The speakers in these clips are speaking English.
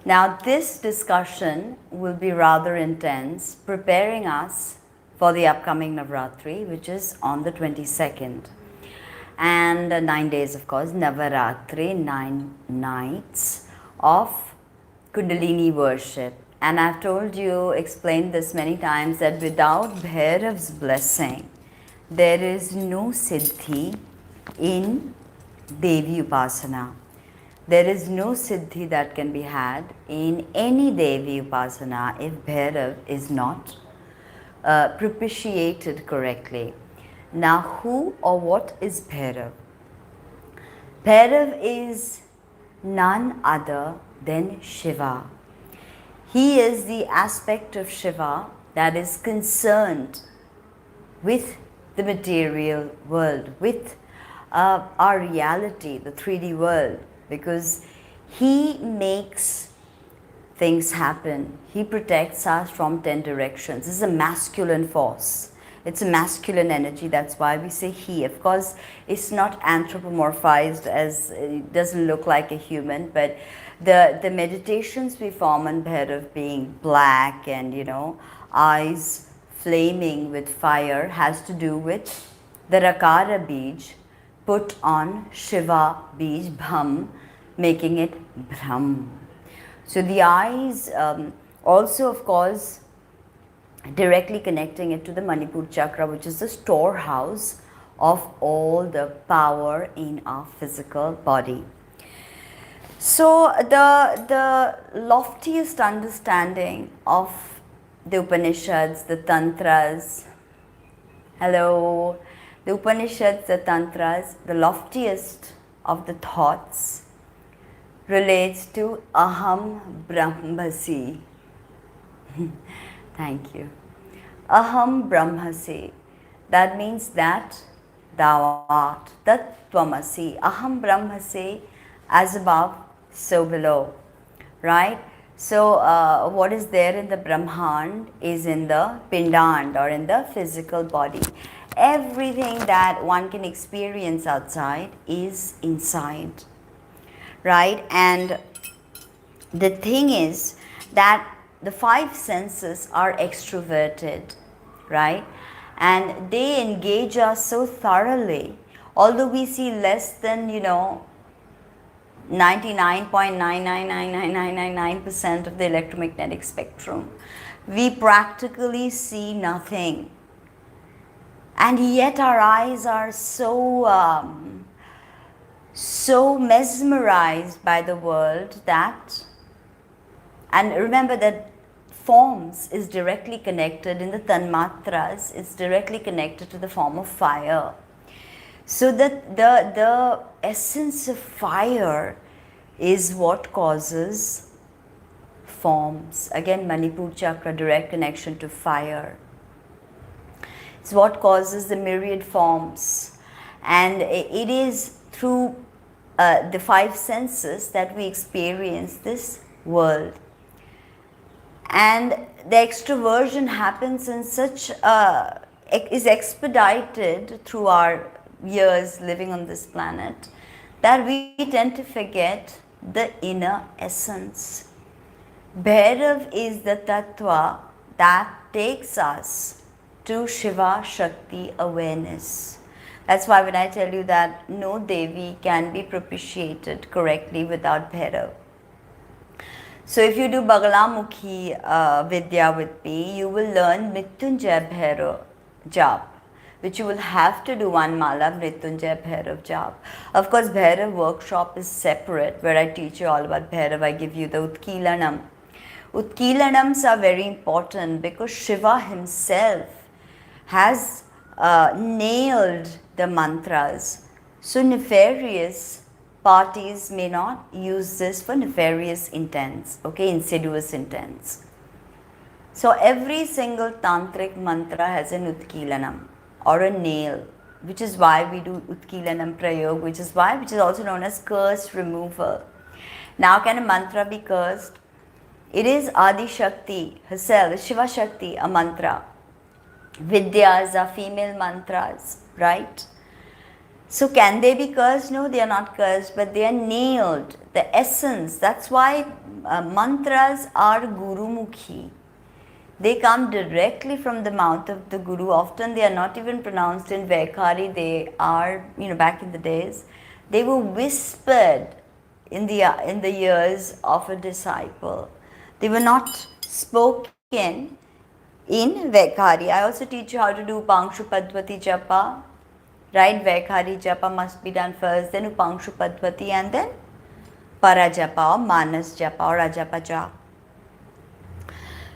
Now this discussion will be rather intense, preparing us for the upcoming Navratri, which is on the 22nd. And 9 days, of course, Navaratri, 9 nights of Kundalini worship. And I've told you, explained this many times, that without Bhairav's blessing, there is no Siddhi in Devi Upasana. There is no Siddhi that can be had in any Devi Upasana if Bhairav is not propitiated correctly. Now, who or what is Bhairav? Bhairav is none other than Shiva. He is the aspect of Shiva that is concerned with the material world, with our reality, the 3D world, because he makes things happen. He protects us from 10 directions. This is a masculine force. It's a masculine energy. That's why we say he. Of course, it's not anthropomorphized, as it doesn't look like a human, but the meditations we form on Bhairav being black and, eyes flaming with fire has to do with the Rakara Bij put on Shiva Bij, Bham, making it Brahm. So the eyes also, of course, directly connecting it to the Manipur chakra, which is the storehouse of all the power in our physical body. So the loftiest understanding of the Upanishads, the Tantras, the Upanishads, the Tantras, the loftiest of the thoughts relates to Aham Brahmasi. Thank you. Aham Brahmasi. That means that thou art. Tat Tvamasi. Aham Brahmasi, as above, so below. Right? So, what is there in the Brahmand is in the Pindand, or in the physical body. Everything that one can experience outside is inside. Right? And the thing is that the 5 senses are extroverted, right? And they engage us so thoroughly, although we see less than, 99.9999999% of the electromagnetic spectrum. We practically see nothing. And yet our eyes are so mesmerized by the world that, and remember that forms is directly connected in the tanmatras, it's directly connected to the form of fire. So that the essence of fire is what causes forms. Again, Manipur chakra, direct connection to fire. It's what causes the myriad forms. And it is through the 5 senses that we experience this world. And the extroversion happens in such, is expedited through our years living on this planet, that we tend to forget the inner essence. Bhairav is the tattva that takes us to Shiva Shakti awareness. That's why when I tell you that no Devi can be propitiated correctly without Bhairav. So if you do Bagalamukhi Vidya with me, you will learn Mrityunjay Bhairav Jap, which you will have to do 1 mala Mrityunjay Bhairav Jap. Of course, Bhairav workshop is separate, where I teach you all about Bhairav. I give you the Utkilanam. Utkilanams are very important because Shiva himself has nailed the mantras. So nefarious parties may not use this for nefarious intents, insidious intents. So every single tantric mantra has an Utkilanam, or a nail, which is why we do Utkilanam Prayog, which is also known as curse removal. Now, can a mantra be cursed? It is Adi Shakti herself, Shiva Shakti, a mantra. Vidyas are female mantras, right? So can they be cursed? No, they are not cursed, but they are nailed. The essence. That's why mantras are gurumukhi. They come directly from the mouth of the Guru. Often they are not even pronounced in Vaikhari. They are, back in the days, they were whispered in the ears of a disciple. They were not spoken in Vaikhari. I also teach you how to do Pangshu Padvati Japa. Right? Vaikhari Japa must be done first, then Upangshu Padvati, and then Para Japa or Manas Japa or Ajapa Japa.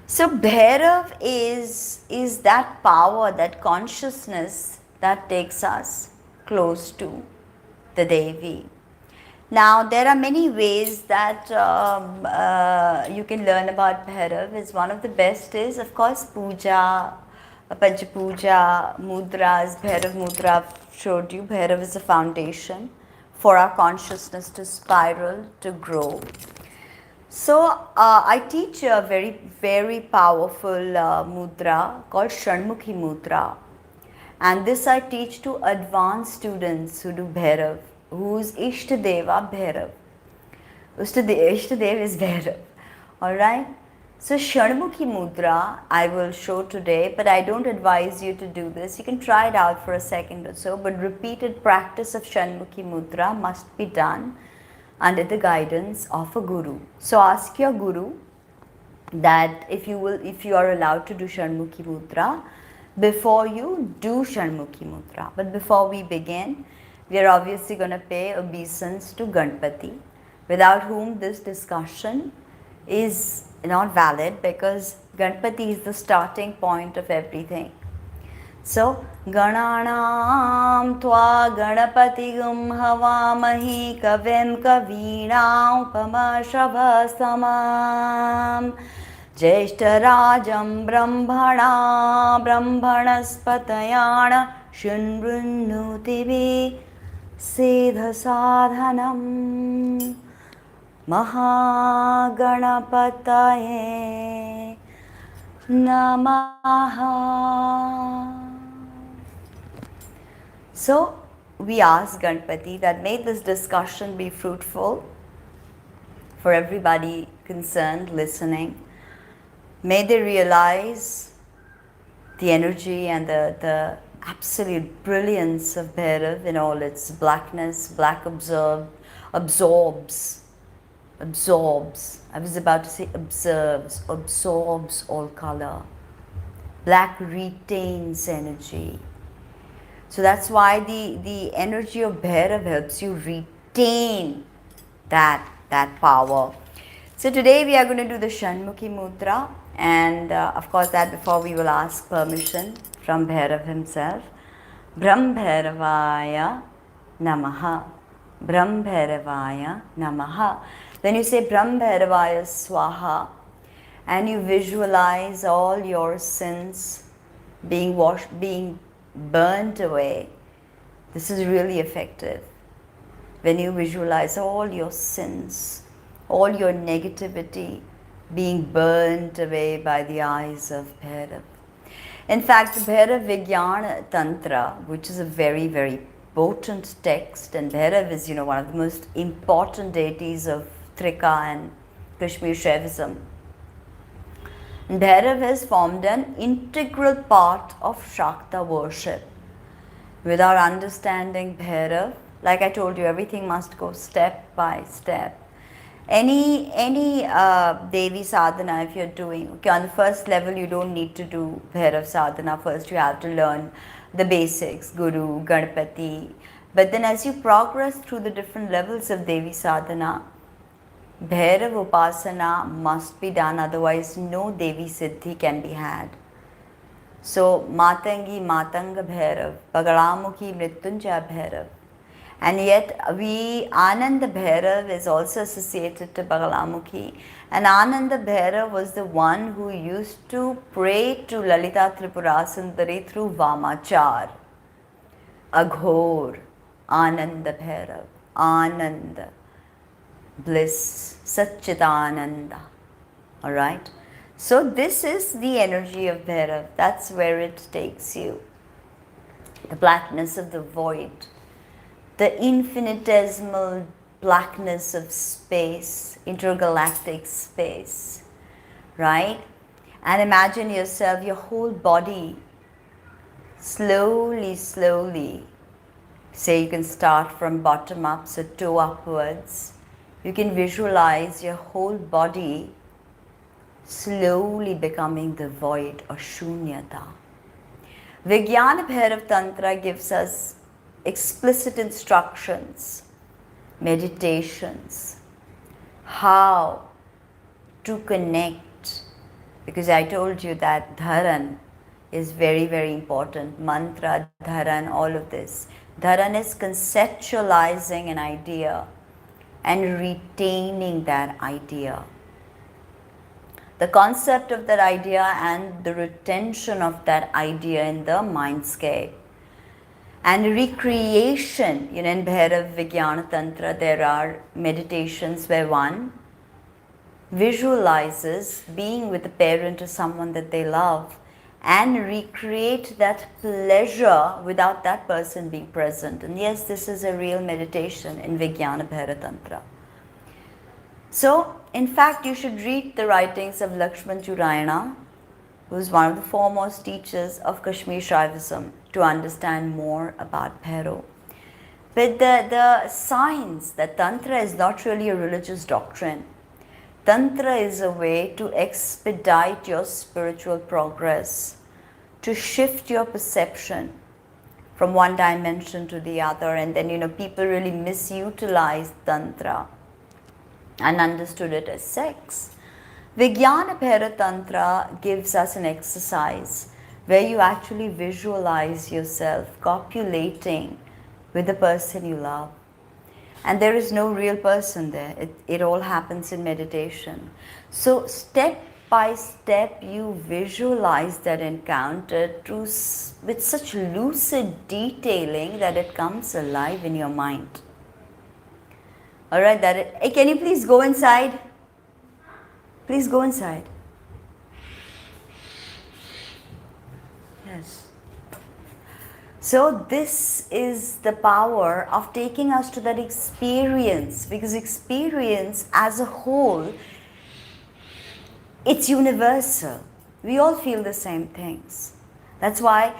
So Bhairav is that power, that consciousness that takes us close to the Devi. Now there are many ways that you can learn about Bhairav. Is one of the best is of course puja, Pancha Puja, mudras, Bhairav mudra I've showed you. Bhairav is a foundation for our consciousness to spiral, to grow. So I teach a very, very powerful mudra called Shanmukhi mudra, and this I teach to advanced students who do Bhairav, whose Ishtadeva Bhairav. Ishtadev is Bhairav. Alright? So Shanmukhi mudra I will show today, but I don't advise you to do this. You can try it out for a second or so, but repeated practice of Shanmukhi mudra must be done under the guidance of a guru. So ask your guru that if you are allowed to do Shanmukhi mudra before you do Shanmukhi mudra. But before we begin, we are obviously going to pay obeisance to Ganpati, without whom this discussion is not valid, because Ganpati is the starting point of everything. So, Gananam Tva Ganapatigam Havamahi Kavim Kavinam Pamashabhasamam Jeshtarajam Brahmana Brahmanaspatayana Shunbrunutivi Siddha Sadhanam Mahaganapataye Namaha. So we ask Ganpati that may this discussion be fruitful for everybody concerned, listening. May they realize the energy and the absolute brilliance of Bhairav in all its blackness. Black absorbs. I was about to say absorbs all color. Black retains energy. So that's why the energy of Bhairav helps you retain that power. So today we are going to do the Shanmukhi mudra, and of course that before we will ask permission from Bhairav himself. Brahm Bhairavaya Namaha. Brahm Bhairavaya Namaha. When you say Brahm Bhairavaya Swaha, and you visualize all your sins being burnt away, this is really effective. When you visualize all your sins, all your negativity being burnt away by the eyes of Bhairav. In fact, the Bhairav Vijnana Tantra, which is a very, very potent text, and Bhairav is, one of the most important deities of Trika and Kashmir Shaivism. Bhairav has formed an integral part of Shakta worship. Without understanding Bhairav, like I told you, everything must go step by step. Any Devi sadhana, if you're doing, okay, on the first level you don't need to do Bhairav sadhana. First you have to learn the basics, Guru, Ganpati. But then as you progress through the different levels of Devi sadhana, Bhairav upasana must be done, otherwise no Devi siddhi can be had. So Matangi Matanga Bhairav, Bagalamukhi Mrityunjaya Bhairav. And yet Ananda Bhairav is also associated to Bagalamukhi. And Ananda Bhairav was the one who used to pray to Lalita Tripura Sundari through Vamachar. Aghor, Ananda Bhairav, Ananda, bliss, Satchitananda. Alright? So this is the energy of Bhairav. That's where it takes you. The blackness of the void. the infinitesimal blackness of space, intergalactic space, right? And imagine yourself, your whole body, slowly, say you can start from bottom up, so toe upwards. You can visualize your whole body slowly becoming the void or shunyata. Vijnana Bhairav Tantra gives us explicit instructions, meditations, how to connect, because I told you that dharan is very, very important. Mantra, dharan, all of this. Dharan is conceptualizing an idea and retaining that idea. The concept of that idea and the retention of that idea in the mindscape. And recreation, in Bhairav Vijnana Tantra, there are meditations where one visualizes being with a parent or someone that they love and recreate that pleasure without that person being present. And yes, this is a real meditation in Vijnana Bhairav Tantra. So, in fact, you should read the writings of Lakshman Churayana, who is one of the foremost teachers of Kashmir Shaivism, to understand more about Bhairav. But the signs that Tantra is not really a religious doctrine. Tantra is a way to expedite your spiritual progress, to shift your perception from one dimension to the other. And then, people really misutilize Tantra and understood it as sex. Vijnana Bhairav Tantra gives us an exercise where you actually visualize yourself copulating with the person you love. And there is no real person there. It all happens in meditation. So step by step you visualize that encounter with such lucid detailing that it comes alive in your mind. Alright, hey, can you please go inside? Please go inside. Yes. So this is the power of taking us to that experience, because experience as a whole, it's universal. We all feel the same things. That's why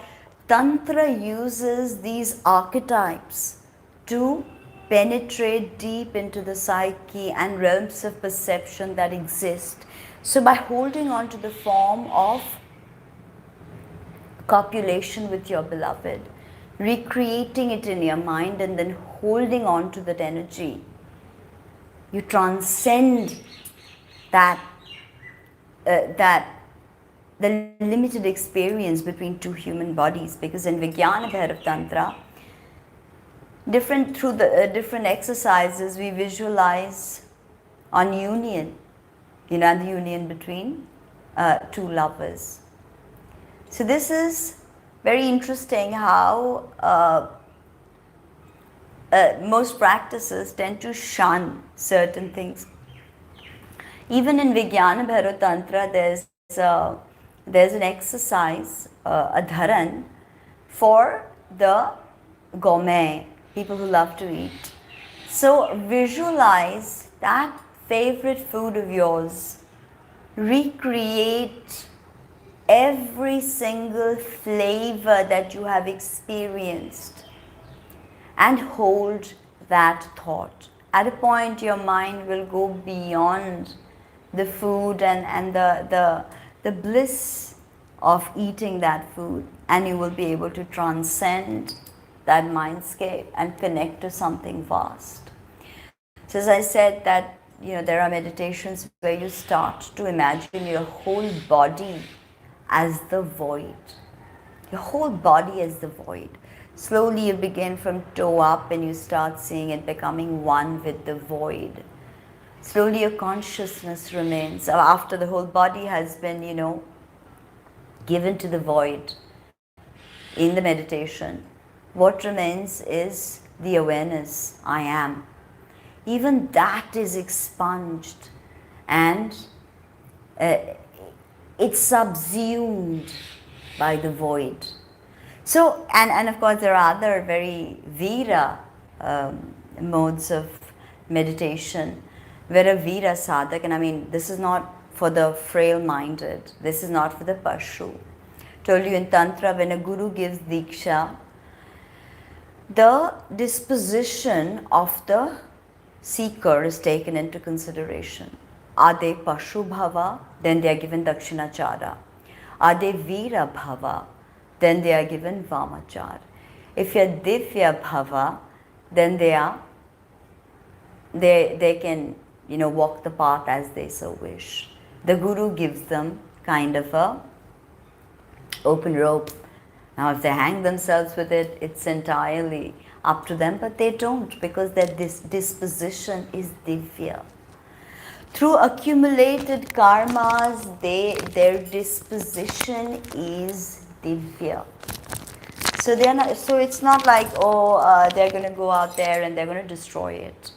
Tantra uses these archetypes to penetrate deep into the psyche and realms of perception that exist. So by holding on to the form of copulation with your beloved, recreating it in your mind and then holding on to that energy, you transcend the limited experience between two human bodies. Because in Vijnana Bhairav Tantra, through the different exercises, we visualize on union, the union between two lovers. So this is very interesting how most practices tend to shun certain things. Even in Vijnana Bhairav Tantra, there's an exercise, a dharan, for the gourmet, people who love to eat. So visualize that favorite food of yours, recreate every single flavor that you have experienced and hold that thought. At a point, your mind will go beyond the food and the bliss of eating that food, and you will be able to transcend that mindscape and connect to something vast. So as I said that, there are meditations where you start to imagine your whole body as the void. Your whole body as the void. Slowly you begin from toe up and you start seeing it becoming one with the void. Slowly your consciousness remains after the whole body has been, given to the void in the meditation. What remains is the awareness, I am. Even that is expunged and it's subsumed by the void. So, and of course there are other very Veera modes of meditation, where a Veera sadhak, and I mean, this is not for the frail-minded, this is not for the Pashu. Told you in Tantra, when a Guru gives Diksha, the disposition of the seeker is taken into consideration. Are they Pashu Bhava? Then they are given Dakshinachara. Are they Veera Bhava? Then they are given Vamachar. If you are Divya Bhava, then they can, walk the path as they so wish. The Guru gives them kind of a open rope. Now if they hang themselves with it, it's entirely up to them, but they don't, because their disposition is Divya. Through accumulated karmas, their disposition is Divya. So they're not. So it's not like they're going to go out there and they're going to destroy it.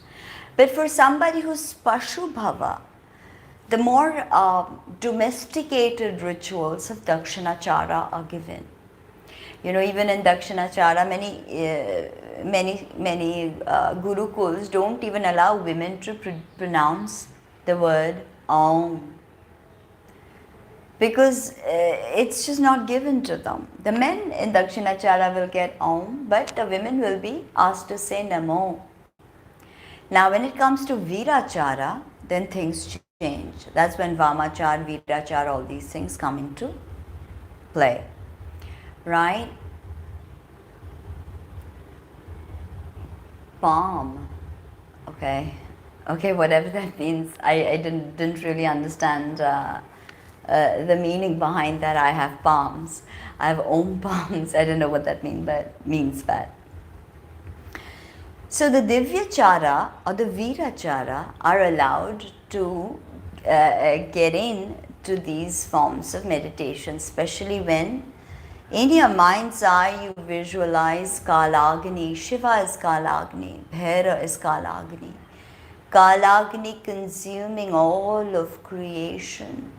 But for somebody who's Pashu Bhava, the more domesticated rituals of Dakshinachara are given. Even in Dakshinachara, many gurukuls don't even allow women to pronounce the word Om, because it's just not given to them. The men in Dakshinachara will get Om, but the women will be asked to say Namo. Now when it comes to Virachara, then things change. That's when Vamachar, Virachar, all these things come into play. Right? Palm. Okay, whatever that means. I didn't really understand the meaning behind that. I have palms. I have Om palms. I don't know what that means, but. So the Divyachara or the Virachara are allowed to get into these forms of meditation, especially when in your mind's eye you visualize Kalagni. Shiva is Kalagni, Bhairav is Kalagni. Kalagni consuming all of creation.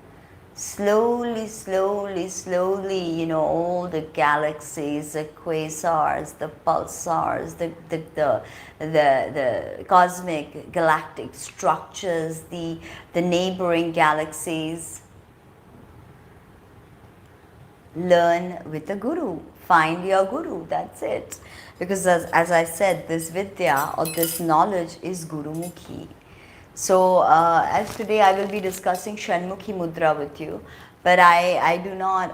Slowly, all the galaxies, the quasars, the pulsars, the cosmic galactic structures, the neighboring galaxies. Learn with the Guru. Find your Guru. That's it. Because as I said, this Vidya or this knowledge is Gurumukhi. So as today I will be discussing Shanmukhi mudra with you, but I do not,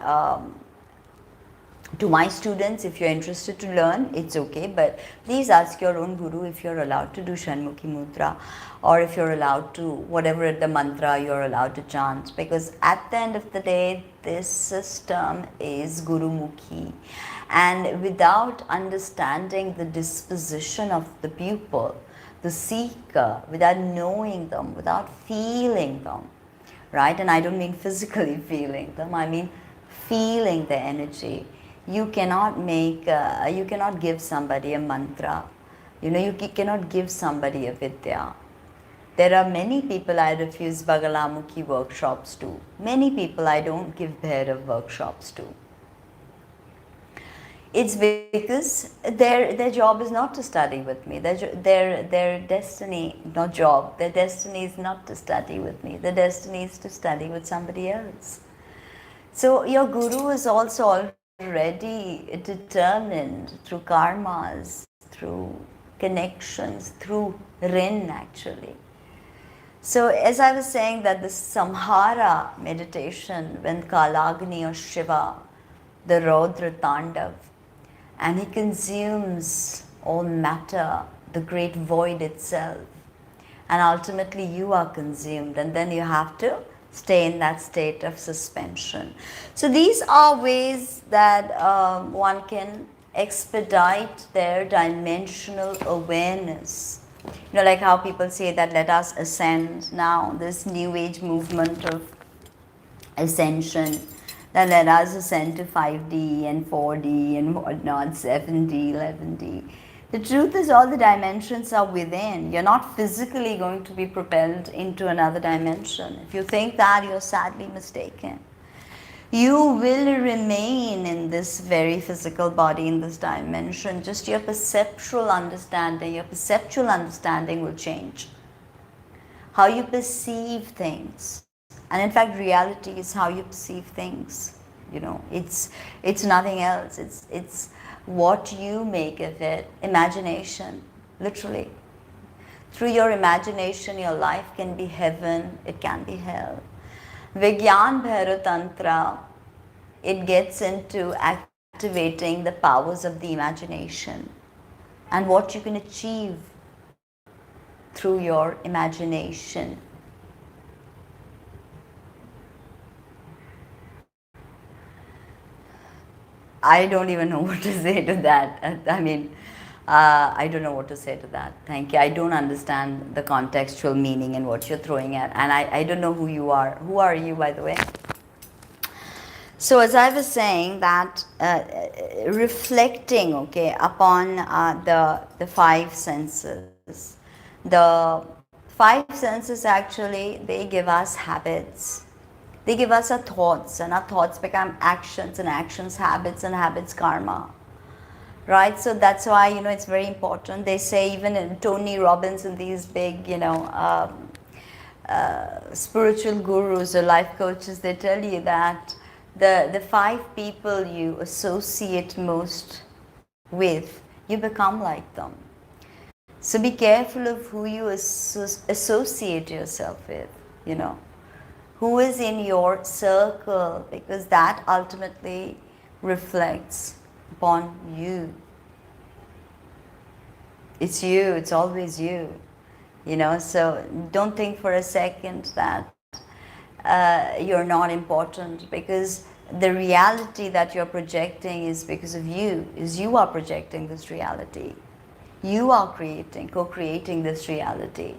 to my students, if you're interested to learn, it's okay, but please ask your own Guru if you're allowed to do Shanmukhi mudra, or if you're allowed to, whatever the mantra you're allowed to chant, because at the end of the day, this system is Gurumukhi. And without understanding the disposition of the pupil, the seeker, without knowing them, without feeling them, right? And I don't mean physically feeling them, I mean feeling the energy. You cannot you cannot give somebody a mantra. You cannot give somebody a vidya. There are many people I refuse Bagalamukhi workshops to. Many people I don't give Bhairav workshops to. It's because their job is not to study with me. Their destiny, not job, their destiny is not to study with me. Their destiny is to study with somebody else. So your Guru is also already determined through karmas, through connections, through rin actually. So as I was saying that the Samhara meditation, when Kalagni or Shiva, the Raudra Tandav, and he consumes all matter, the great void itself, and ultimately you are consumed, and then you have to stay in that state of suspension. So these are ways that one can expedite their dimensional awareness. Like how people say that let us ascend now, this new age movement of ascension, that let us ascend to 5D and 4D and whatnot, 7D, 11D. The truth is all the dimensions are within. You're not physically going to be propelled into another dimension. If you think that, you're sadly mistaken. You will remain in this very physical body, in this dimension. Just your perceptual understanding will change. How you perceive things. And in fact, reality is how you perceive things. You know, it's nothing else. It's what you make of it. Imagination, literally. Through your imagination, your life can be heaven, it can be hell. Vigyan Bhairav Tantra, it gets into activating the powers of the imagination and what you can achieve through your imagination. I don't even know what to say to that. I mean, I don't know what to say to that. Thank you. I don't understand the contextual meaning and what you're throwing at. And I don't know who you are. Who are you, by the way? So as I was saying that reflecting, okay, upon the five senses. The five senses actually, they give us habits. They give us our thoughts, and our thoughts become actions, and actions habits, and habits karma. Right? So that's why, you know, it's very important. They say even in Tony Robbins and these big, you know, spiritual gurus or life coaches, they tell you that the five people you associate most with, you become like them. So be careful of who you associate yourself with, you know. Who is in your circle, because that ultimately reflects upon you. It's you, it's always you, you know. So don't think for a second that you're not important, because the reality that you're projecting is because of you, is you are projecting this reality. You are co-creating this reality.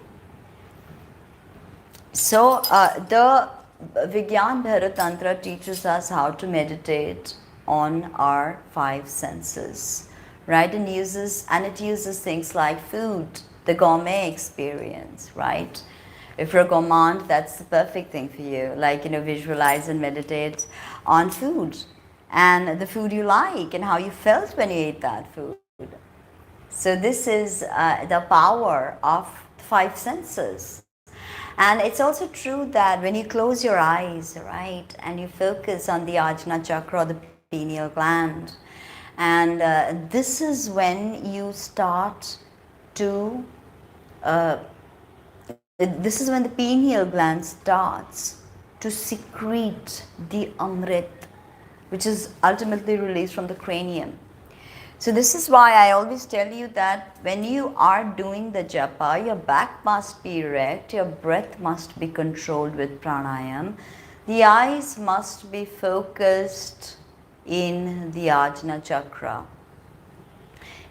So the Vigyan Bhairav Tantra teaches us how to meditate on our five senses, right? And it uses things like food, the gourmet experience, right? If you're a gourmand, that's the perfect thing for you. Like, you know, visualize and meditate on food and the food you like and how you felt when you ate that food. So this is the power of five senses. And it's also true that when you close your eyes, right, and you focus on the Ajna chakra, the pineal gland, and this is when you start to, this is when the pineal gland starts to secrete the amrit, which is ultimately released from the cranium. So this is why I always tell you that when you are doing the japa, your back must be erect, your breath must be controlled with pranayam, the eyes must be focused in the Ajna chakra.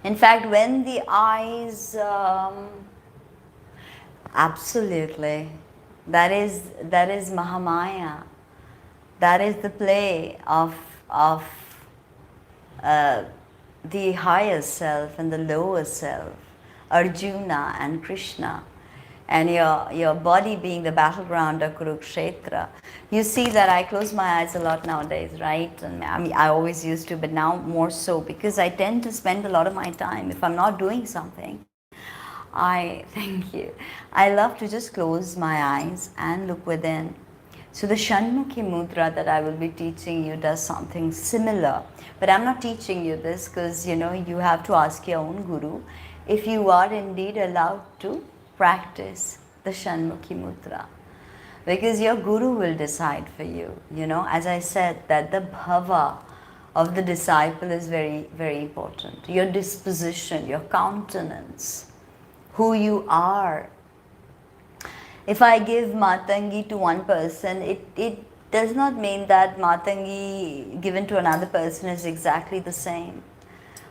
In fact, when the eyes, absolutely, that is Mahamaya, that is the play of the higher self and the lower self, Arjuna and Krishna, and your body being the battleground of Kurukshetra. You see that I close my eyes a lot nowadays, right? And I mean, I always used to, but now more so, because I tend to spend a lot of my time, if I'm not doing something, thank you, I love to just close my eyes and look within. So the Shanmukhi mudra that I will be teaching you does something similar. But I'm not teaching you this because, you know, you have to ask your own guru if you are indeed allowed to practice the Shanmukhi mudra. Because your guru will decide for you, you know. As I said, that the bhava of the disciple is very, very important. Your disposition, your countenance, who you are. If I give Matangi to one person, it does not mean that Matangi given to another person is exactly the same.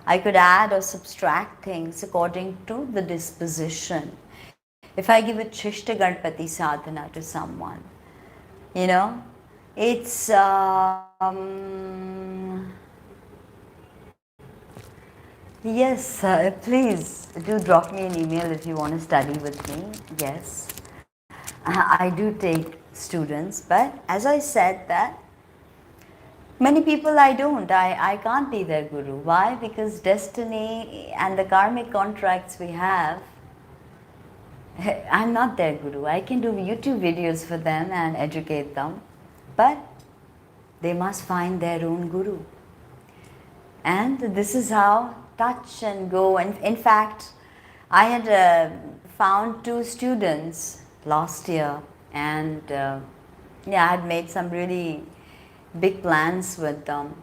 I could add or subtract things according to the disposition. If I give a Chishta Ganpati sadhana to someone, you know, it's yes, please do drop me an email if you want to study with me. Yes. I do take students, but as I said that Many people I don't. I can't be their guru. Why? Because destiny and the karmic contracts we have, I'm not their guru. I can do YouTube videos for them and educate them, but they must find their own guru. And this is how touch and go. And in fact, I had found 2 students last year, and yeah, I had made some really big plans with them.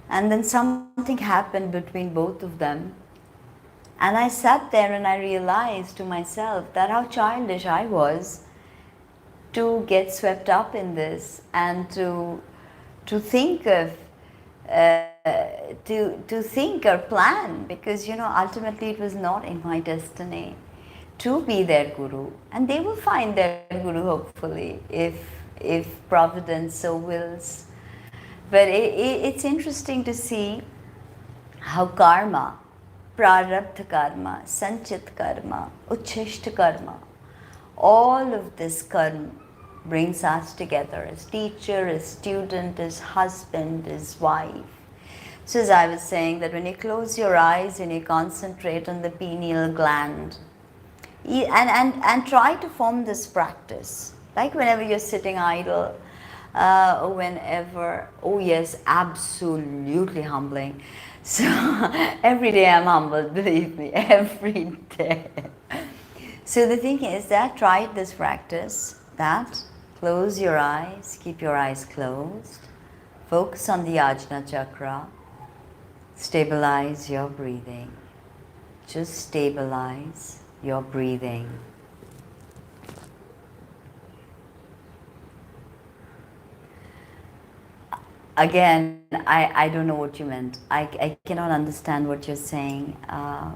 And then something happened between both of them. And I sat there and I realized to myself that how childish I was to get swept up in this and to think of to think or plan, because ultimately it was not in my destiny to be their guru, and they will find their guru hopefully if providence so wills. But it's interesting to see how karma, prarabdha karma, sanchit karma, uchishta karma, all of this karma brings us together as teacher, as student, as husband, as wife. So as I was saying, that when you close your eyes and you concentrate on the pineal gland, and try to form this practice, like whenever you're sitting idle, or whenever, oh yes, absolutely humbling. So every day I'm humbled, believe me, every day. So the thing is that try this practice, that close your eyes, keep your eyes closed, focus on the Ajna chakra, stabilize your breathing. Just stabilize your breathing. Again, I don't know what you meant. I cannot understand what you're saying. I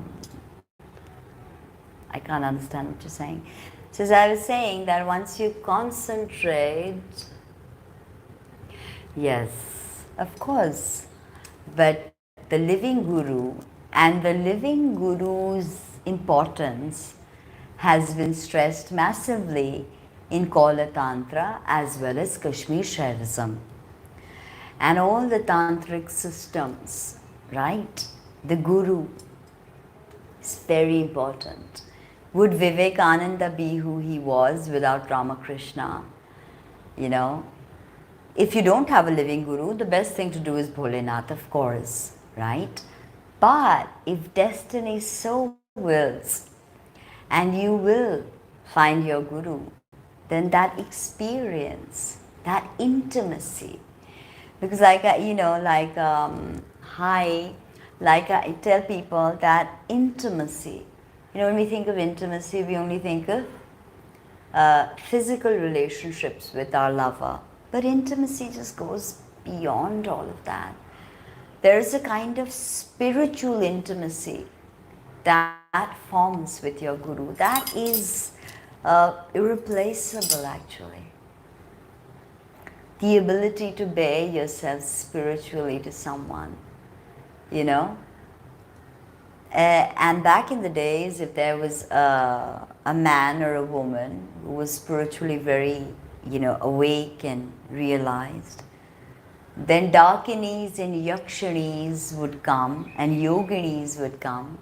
can't understand what you're saying. So as I was saying, that once you concentrate, yes, of course, but the living guru and the living guru's importance has been stressed massively in Kaula Tantra as well as Kashmir Shaivism. And all the tantric systems, right? The guru is very important. Would Vivekananda be who he was without Ramakrishna? If you don't have a living guru, the best thing to do is Bholenath, of course, right? But if destiny so wills, and you will find your guru, then that experience, that intimacy, because like I tell people that intimacy, when we think of intimacy, we only think of physical relationships with our lover. But intimacy just goes beyond all of that. There is a kind of spiritual intimacy that forms with your guru. That is irreplaceable, actually. The ability to bear yourself spiritually to someone, and back in the days, if there was a man or a woman who was spiritually very, awake and realized, then Dakinis and Yakshanis would come and Yoginis would come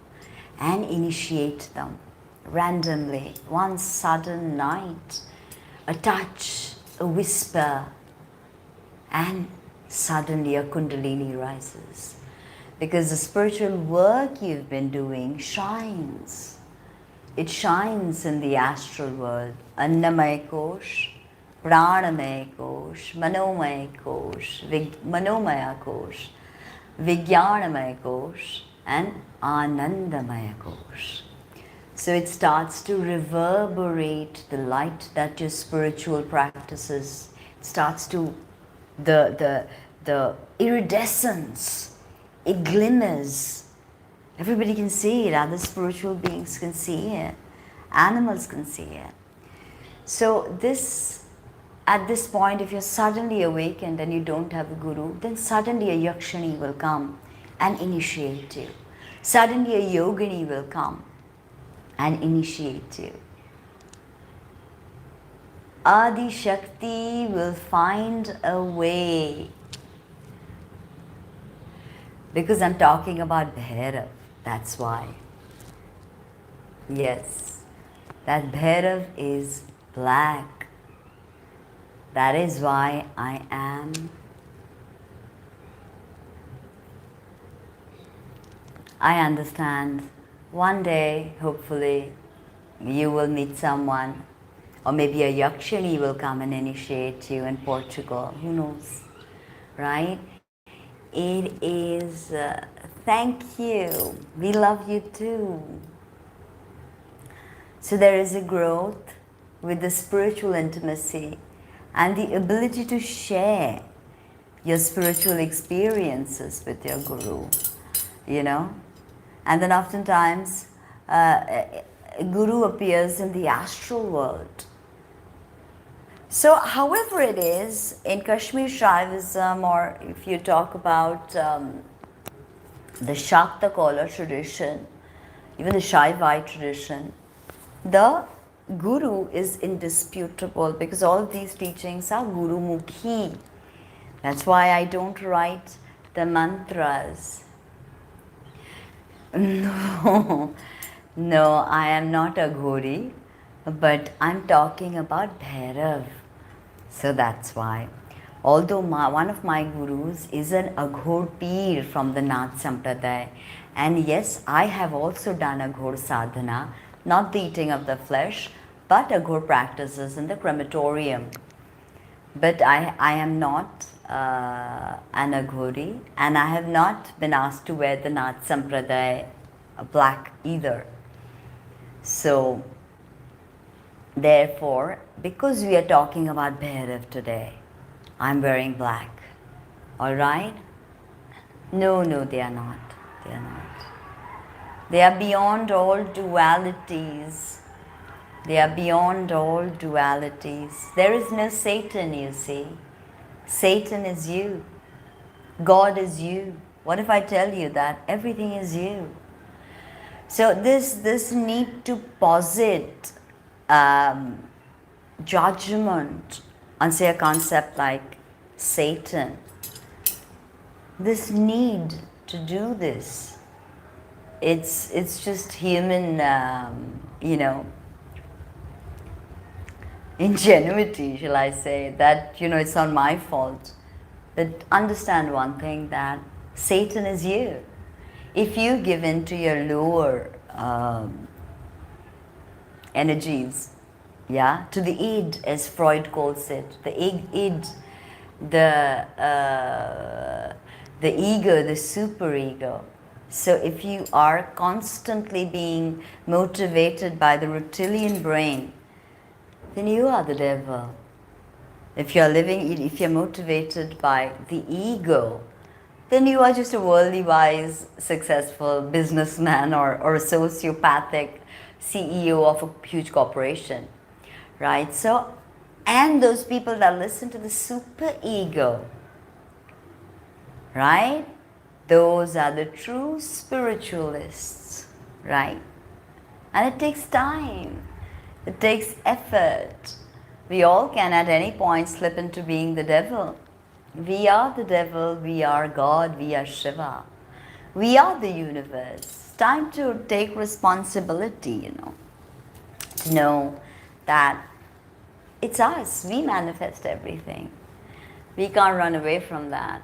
and initiate them randomly. One sudden night, a touch, a whisper, and suddenly a Kundalini rises. Because the spiritual work you've been doing shines. It shines in the astral world. Annamaya Kosh, Pranamaya Kosh, Manomaya Kosh, Manomaya Kosh, Vijnanamaya Kosh, and Anandamaya Kosh. So it starts to reverberate the light that your spiritual practices, it starts to, the iridescence, it glimmers. Everybody can see it. Other spiritual beings can see it. Animals can see it. So at this point, if you're suddenly awakened and you don't have a guru, then suddenly a Yakshani will come and initiate you. Suddenly a Yogini will come and initiate you. Adi Shakti will find a way Because I'm talking about Bhairav. That's why. Yes, that Bhairav is black. That is why I am. I understand. One day, hopefully, you will meet someone, or maybe a Yakshini will come and initiate you in Portugal. Who knows? Right? It is, thank you. We love you too. So there is a growth with the spiritual intimacy and the ability to share your spiritual experiences with your guru, you know. And then oftentimes, a guru appears in the astral world. So however it is, in Kashmir Shaivism, or if you talk about the Shakta Kola tradition, even the Shaivite tradition, the guru is indisputable because all of these teachings are Guru Mukhi. That's why I don't write the mantras. No, no, I am not a Ghori, but I'm talking about Bhairav. So that's why. Although one of my gurus is an Aghor Peer from the Nath Sampradaya, and yes, I have also done Aghor sadhana, not the eating of the flesh, but Aghor practices in the crematorium. But I am not an Aghori, and I have not been asked to wear the Nath Sampradaya black either. So, therefore, because we are talking about Bhairav today, I'm wearing black. Alright? No, no, they are not. They are not. They are beyond all dualities. They are beyond all dualities. There is no Satan, you see. Satan is you. God is you. What if I tell you that everything is you? So this need to posit judgment on, say, a concept like Satan. This need to do this. It's just human, ingenuity, shall I say, that, it's not my fault. But understand one thing, that Satan is you. If you give in to your lower energies, to the id, as Freud calls it, the id, the ego, the superego. So if you are constantly being motivated by the reptilian brain, then you are the devil. If you're motivated by the ego, then you are just a worldly wise, successful businessman or a sociopathic CEO of a huge corporation, right? So, and those people that listen to the super ego, right? Those are the true spiritualists, right? And it takes time. It takes effort. We all can at any point slip into being the devil. We are the devil, we are God, we are Shiva. We are the universe. It's time to take responsibility, to know that it's us. We manifest everything. We can't run away from that.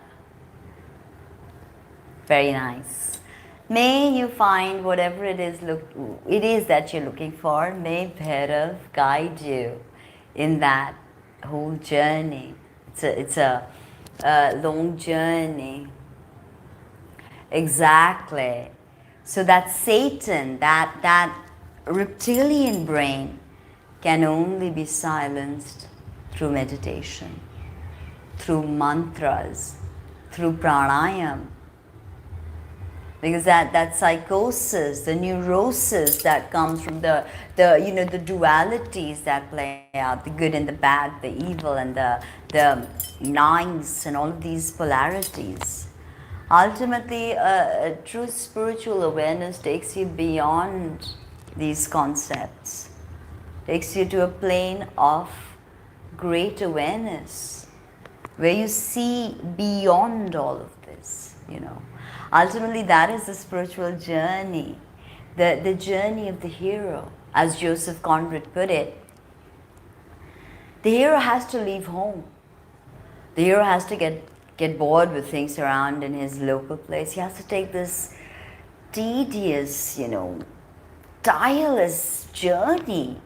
Very nice. May you find whatever it is that you're looking for. May Bhairav guide you in that whole journey. It's a long journey. Exactly. So that Satan, that reptilian brain, can only be silenced through meditation, through mantras, through pranayam. Because that psychosis, the neurosis that comes from the dualities that play out, the good and the bad, the evil and the nice, and all of these polarities. Ultimately, a true spiritual awareness takes you beyond these concepts, takes you to a plane of great awareness. where you see beyond all of this, you know. Ultimately, that is the spiritual journey, the journey of the hero. As Joseph Conrad put it, the hero has to leave home. The hero has to get bored with things around in his local place. He has to take this tedious, you know, tireless journey.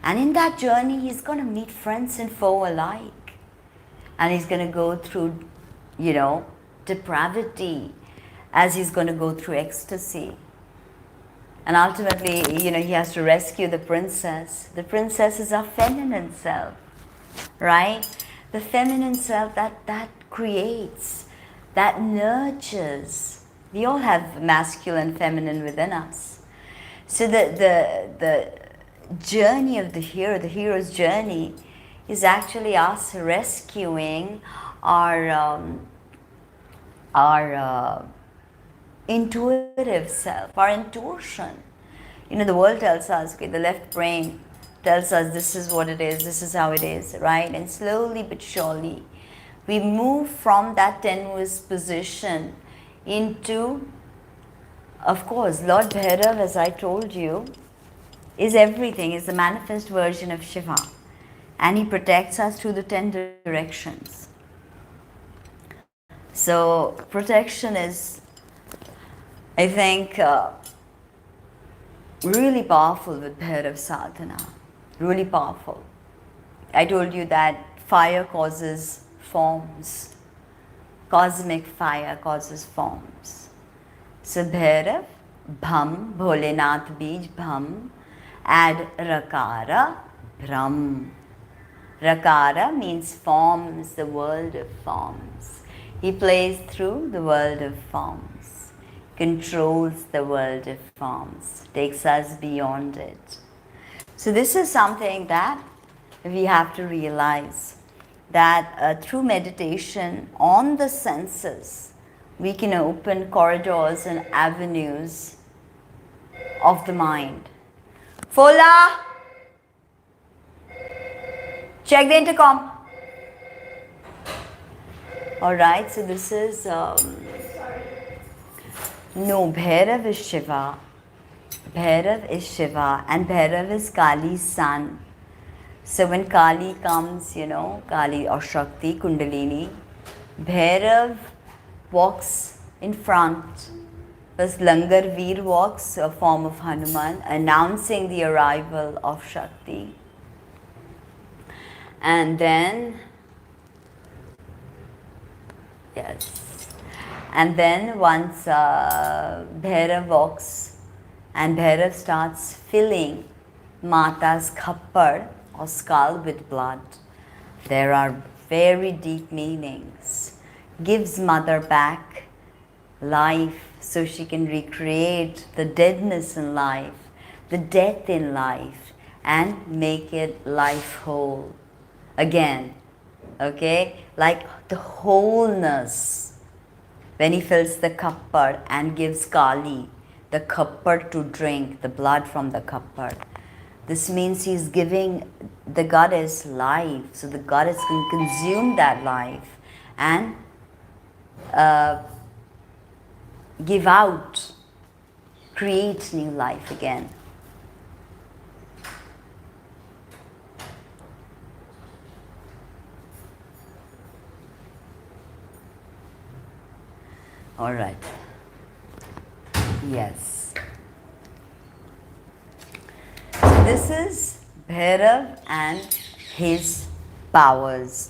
And in that journey, he's going to meet friends and foe alike. And he's going to go through, you know, depravity as he's going to go through ecstasy. And ultimately, you know, he has to rescue the princess. The princess is our feminine self, right? The feminine self that creates, that nurtures. We all have masculine, feminine within us. So the journey of the hero's journey, is actually us rescuing our intuitive self, our intuition. You know, the world tells us, okay, the left brain tells us this is what it is, this is how it is, right? And slowly but surely, we move from that tenuous position into, of course, Lord Bhairav, as I told you, is everything, is the manifest version of Shiva. And he protects us through the 10 directions. So, protection is, I think, really powerful with Bhairav sadhana. Really powerful. I told you that fire causes forms. Cosmic fire causes forms. So Bhairav, Bham, Bholenath Bij, Bham, add Rakara, Brahm. Rakara means forms, the world of forms. He plays through the world of forms, controls the world of forms, takes us beyond it. So this is something that we have to realize, that through meditation on the senses, we can open corridors and avenues of the mind. Fola! Check the intercom. Alright, so this is, no, Bhairav is Shiva. Bhairav is Shiva and Bhairav is Kali's son. So when Kali comes, you know, Kali or Shakti, Kundalini, Bhairav walks in front. First Langar Veer walks, a form of Hanuman, announcing the arrival of Shakti. And then, yes, and then once Bhairav walks and Bhairav starts filling Mata's khappar or skull with blood, there are very deep meanings. Gives mother back life so she can recreate the deadness in life, the death in life, and make it life whole again. Okay, like the wholeness. When he fills the khappar and gives Kali the khappar to drink, the blood from the khappar, this means he's giving the goddess life, so the goddess can consume that life and give out, create new life again. All right. Yes. So this is Bhairav and his powers.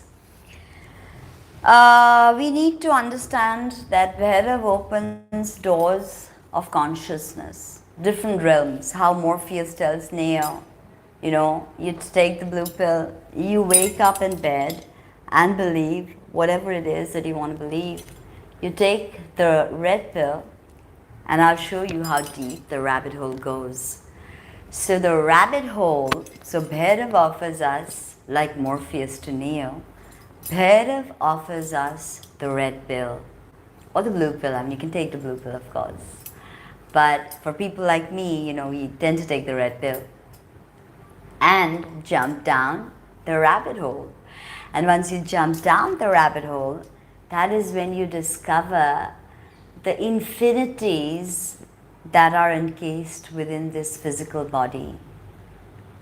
We need to understand that Bhairav opens doors of consciousness, different realms. How Morpheus tells Neo, you know, you take the blue pill, you wake up in bed and believe whatever it is that you want to believe. You take the red pill and I'll show you how deep the rabbit hole goes. So the rabbit hole, so Bhairav offers us, like Morpheus to Neo, Bhairav offers us the red pill or the blue pill. I mean, you can take the blue pill, of course. But for people like me, you know, we tend to take the red pill and jump down the rabbit hole. And once you jump down the rabbit hole, that is when you discover the infinities that are encased within this physical body,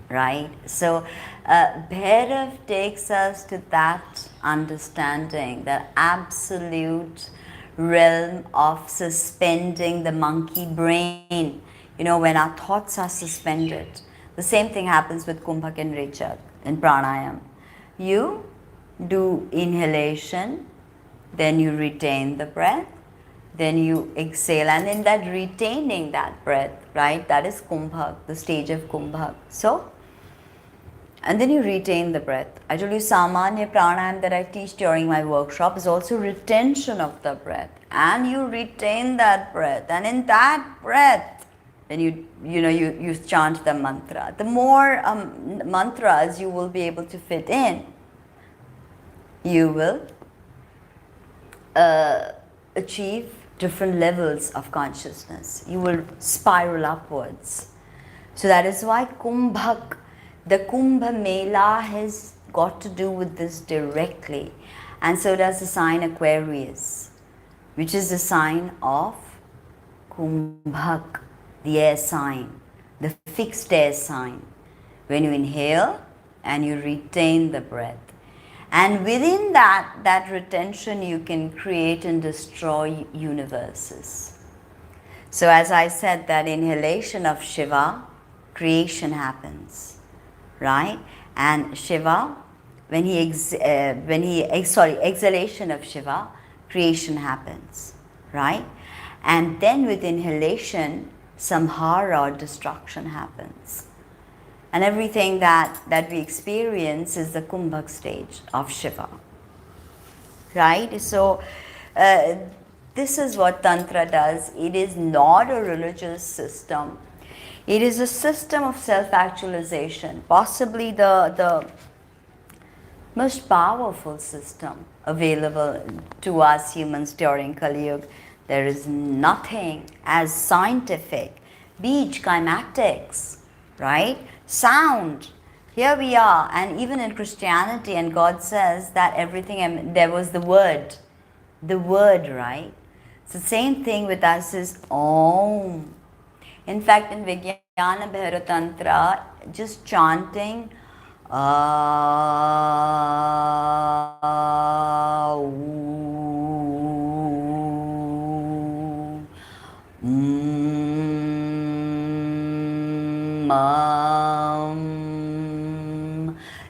right? So Bhairav takes us to that understanding, that absolute realm of suspending the monkey brain. You know, when our thoughts are suspended, the same thing happens with Kumbhak and Rechak in pranayam. You do inhalation, then you retain the breath, then you exhale, and in that retaining that breath, right, that is Kumbhak, the stage of Kumbhak. So, and then you retain the breath. I told you Samanya pranayam that I teach during my workshop is also retention of the breath, and you retain that breath, and in that breath, then you chant the mantra. The more mantras you will be able to fit in, you will achieve different levels of consciousness. You will spiral upwards. So that is why Kumbhak, the Kumbh Mela, has got to do with this directly. And so does the sign Aquarius, which is the sign of Kumbhak, the air sign, the fixed air sign. When you inhale and you retain the breath. And within that retention, you can create and destroy universes. So as I said, that inhalation of Shiva, creation happens, right? And Shiva, exhalation of Shiva, creation happens, right? And then with inhalation, samhara or destruction happens. And everything that we experience is the Kumbhak stage of Shiva, right? So this is what Tantra does. It is not a religious system. It is a system of self-actualization, possibly the most powerful system available to us humans during Kali Yuga. There is nothing as scientific, beach kymatics, right? Sound. Here we are, and even in Christianity, and God says that everything, there was the word, right? So same thing with us is Om. In fact, in Vijnana Bhairav Tantra, just chanting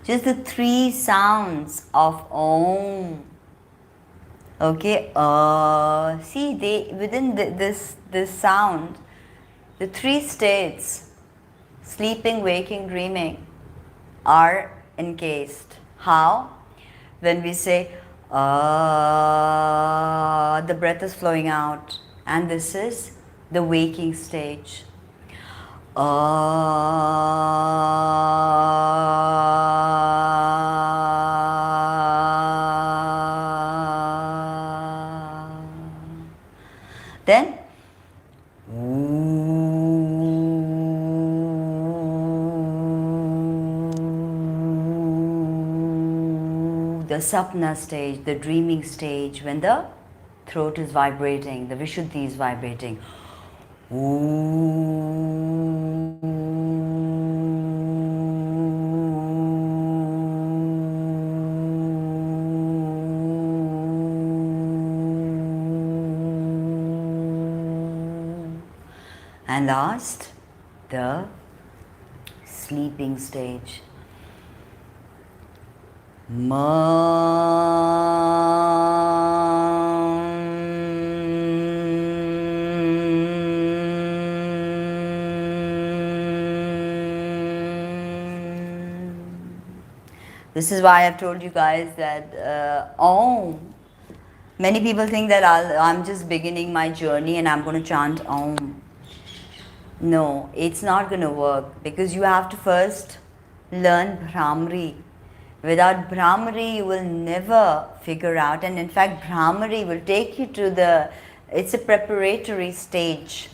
just the three sounds of Om. Okay, see, within this sound, the three states, sleeping, waking, dreaming, are encased. How? When we say the breath is flowing out, and this is the waking stage. Then the sapna stage, the dreaming stage, when the throat is vibrating, the Vishuddhi is vibrating. And last, the sleeping stage. This is why I've told you guys that Om. Many people think that I'm just beginning my journey and I'm going to chant Om. No, it's not going to work, because you have to first learn Brahmari. Without Brahmari, you will never figure out. And in fact, Brahmari will take you to it's a preparatory stage,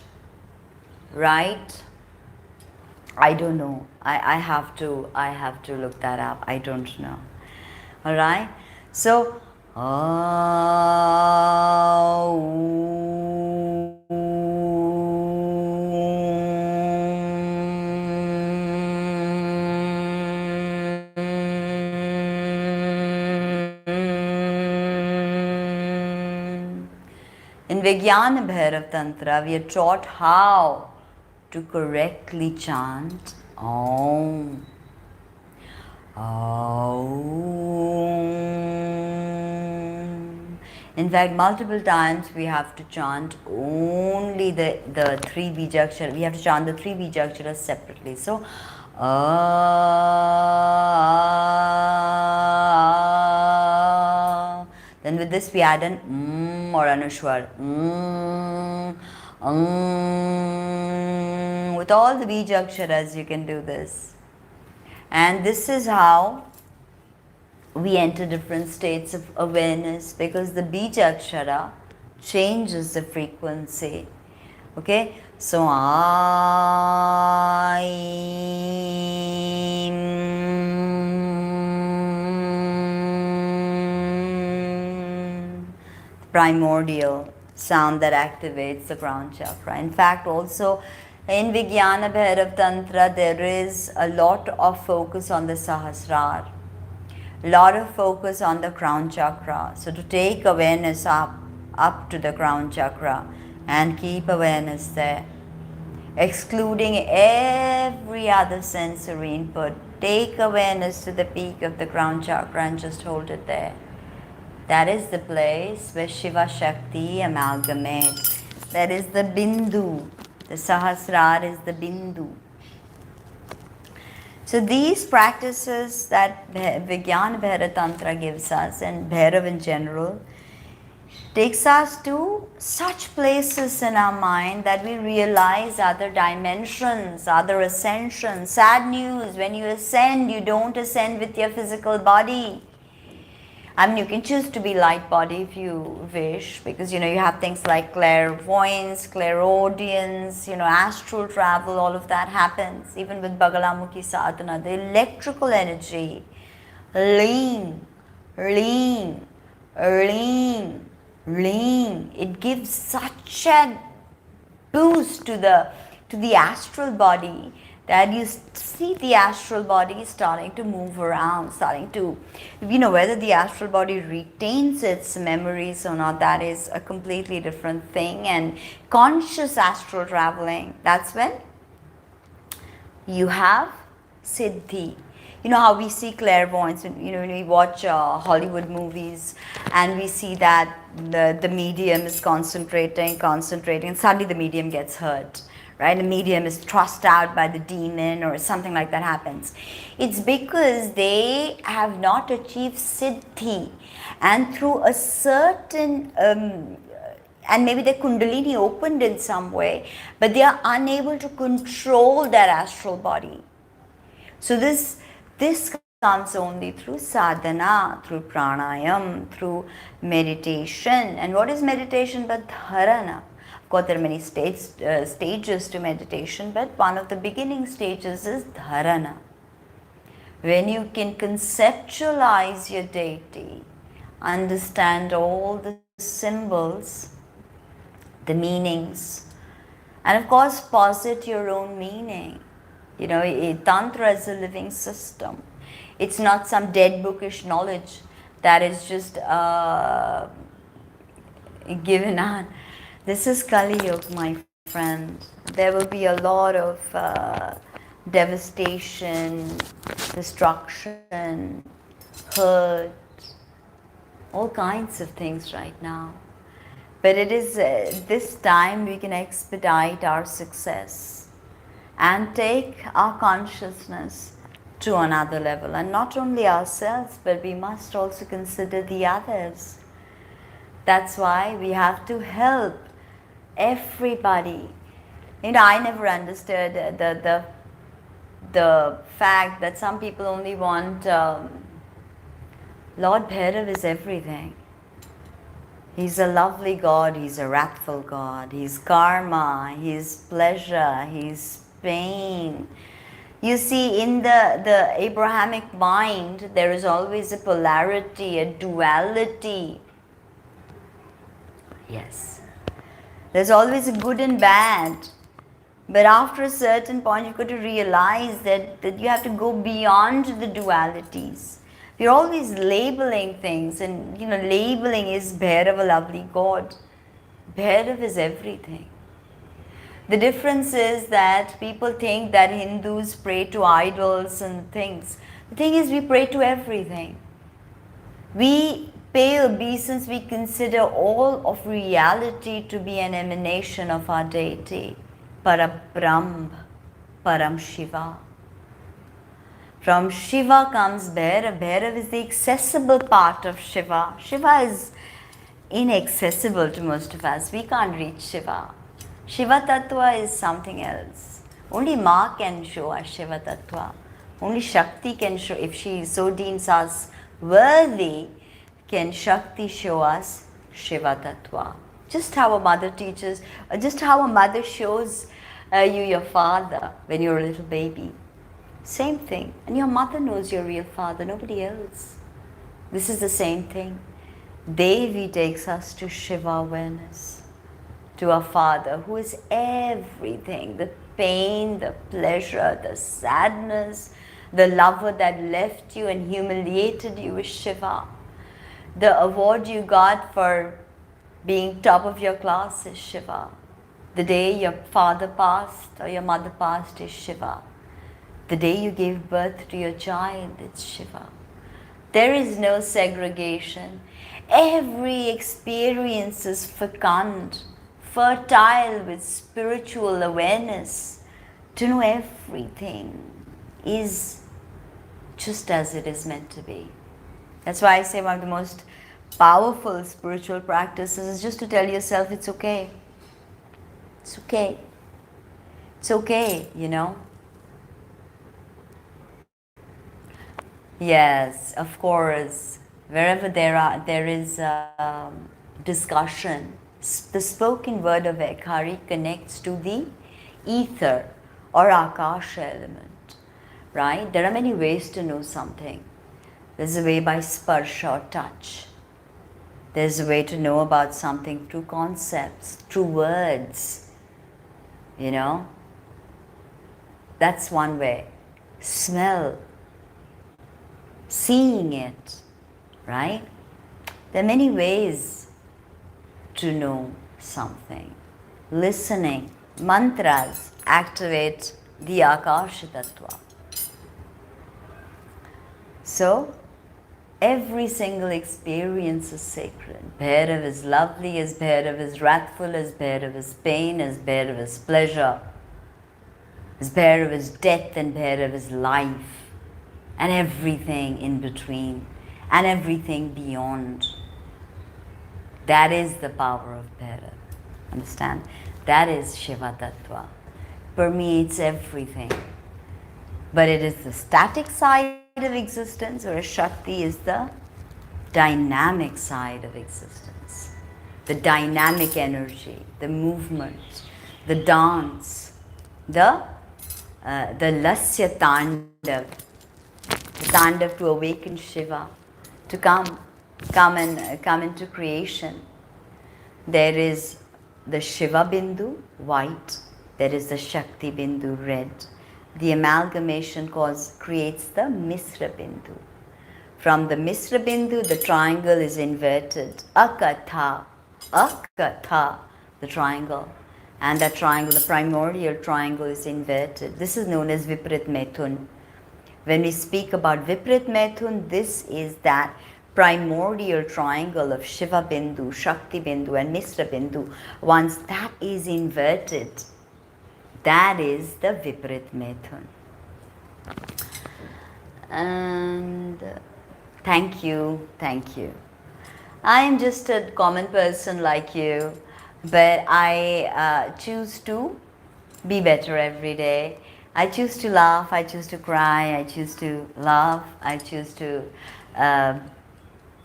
right? I don't know. I have to look that up. I don't know. Alright? So, in Vijnana Bhairav Tantra, we are taught how to correctly chant Om. Om. In fact, multiple times we have to chant only the three bijakshara. We have to chant the three bijaksharas separately. So, then with this we add an or anushwar. With all the bijaksharas you can do this. And this is how we enter different states of awareness, because the bijakshara changes the frequency. Okay, so primordial sound that activates the crown chakra. In fact, also in Vijnana Bhairav Tantra, there is a lot of focus on the Sahasrar, a lot of focus on the crown chakra. So to take awareness up to the crown chakra and keep awareness there, excluding every other sensory input. Take awareness to the peak of the crown chakra and just hold it there. That is the place where Shiva Shakti amalgamate. That is the Bindu. The Sahasrar is the Bindu. So these practices that Vijnana Bhairav Tantra gives us, and Bhairav in general, takes us to such places in our mind that we realize other dimensions, other ascensions. Sad news, when you ascend, you don't ascend with your physical body. I mean, you can choose to be light body if you wish, because you have things like clairvoyance, clairaudience, astral travel, all of that happens. Even with Bagalamukhi sadhana, the electrical energy, lean, it gives such a boost to the astral body that you see the astral body starting to move around, starting to, whether the astral body retains its memories or not, that is a completely different thing. And conscious astral traveling, that's when you have siddhi. You know how we see clairvoyance, when we watch Hollywood movies and we see that the medium is concentrating, and suddenly the medium gets hurt. Right? The medium is thrust out by the demon or something like that happens. It's because they have not achieved siddhi, and through a certain, and maybe their kundalini opened in some way, but they are unable to control their astral body. So this comes only through sadhana, through pranayam, through meditation. And what is meditation but dharana? Of course, there are many stages to meditation, but one of the beginning stages is dharana. When you can conceptualize your deity, understand all the symbols, the meanings, and of course posit your own meaning. Tantra is a living system. It's not some dead bookish knowledge that is just given on. This is Kali Yuga, my friend. There will be a lot of devastation, destruction, hurt, all kinds of things right now. But it is this time we can expedite our success and take our consciousness to another level. And not only ourselves, but we must also consider the others. That's why we have to help everybody. I never understood the fact that some people only want Lord Bhairav is everything. He's a lovely God, he's a wrathful God, he's karma, he's pleasure, he's pain. You see, in the Abrahamic mind, there is always a polarity, a duality. Yes. There's always a good and bad. But after a certain point, you've got to realize that you have to go beyond the dualities. We're always labeling things, and labeling is Bhairav, a lovely god. Bhairav is everything. The difference is that people think that Hindus pray to idols and things. The thing is, we pray to everything. We pay obeisance, we consider all of reality to be an emanation of our deity, Parabrahm, Param Shiva. From Shiva comes Bhairav. Bhairav is the accessible part of Shiva. Shiva is inaccessible to most of us. We can't reach Shiva. Shiva Tattva is something else. Only Ma can show us Shiva Tattva. Only Shakti can show, if she so deems us worthy, can Shakti show us Shiva Tattva. Just how a mother teaches, just how a mother shows you your father when you're a little baby. Same thing. And your mother knows your real father, nobody else. This is the same thing. Devi takes us to Shiva awareness, to our Father who is everything, the pain, the pleasure, the sadness, the lover that left you and humiliated you is Shiva. The award you got for being top of your class is Shiva. The day your father passed or your mother passed is Shiva. The day you gave birth to your child, it's Shiva. There is no segregation. Every experience is fecund, fertile with spiritual awareness. To know everything is just as it is meant to be. That's why I say one of the most powerful spiritual practices is just to tell yourself it's okay. It's okay. It's okay, Yes, of course. Wherever there is discussion, the spoken word of Ekari connects to the ether or Akasha element, right? There are many ways to know something. There's a way by sparsha or touch. There's a way to know about something through concepts, through words, That's one way. Smell, seeing it, right? There are many ways to know something. Listening, mantras activate the Akasha Tattva. So, every single experience is sacred. Bhairav is lovely as Bhairav is wrathful, as Bhairav is pain, as Bhairav is pleasure, as Bhairav is death, and Bhairav is life, and everything in between, and everything beyond. That is the power of Bhairav. Understand? That is Shiva Tattva. Permeates everything. But it is the static side of existence, whereas Shakti is the dynamic side of existence. The dynamic energy, the movement, the dance, the Lasya Tandav, the Tandav to awaken Shiva, to come into creation. There is the Shiva Bindu, white. There is the Shakti Bindu, red. The amalgamation creates the Misra Bindu. From the Misra Bindu, the triangle is inverted. Akatha, the triangle. And that triangle, the primordial triangle, is inverted. This is known as Viprit Methun. When we speak about Viprit Methun, this is that primordial triangle of Shiva Bindu, Shakti Bindu, and Misra Bindu. Once that is inverted, that is the Viprit Methun. And thank you. I am just a common person like you, but I choose to be better every day. I choose to laugh, I choose to cry, I choose to love, I choose to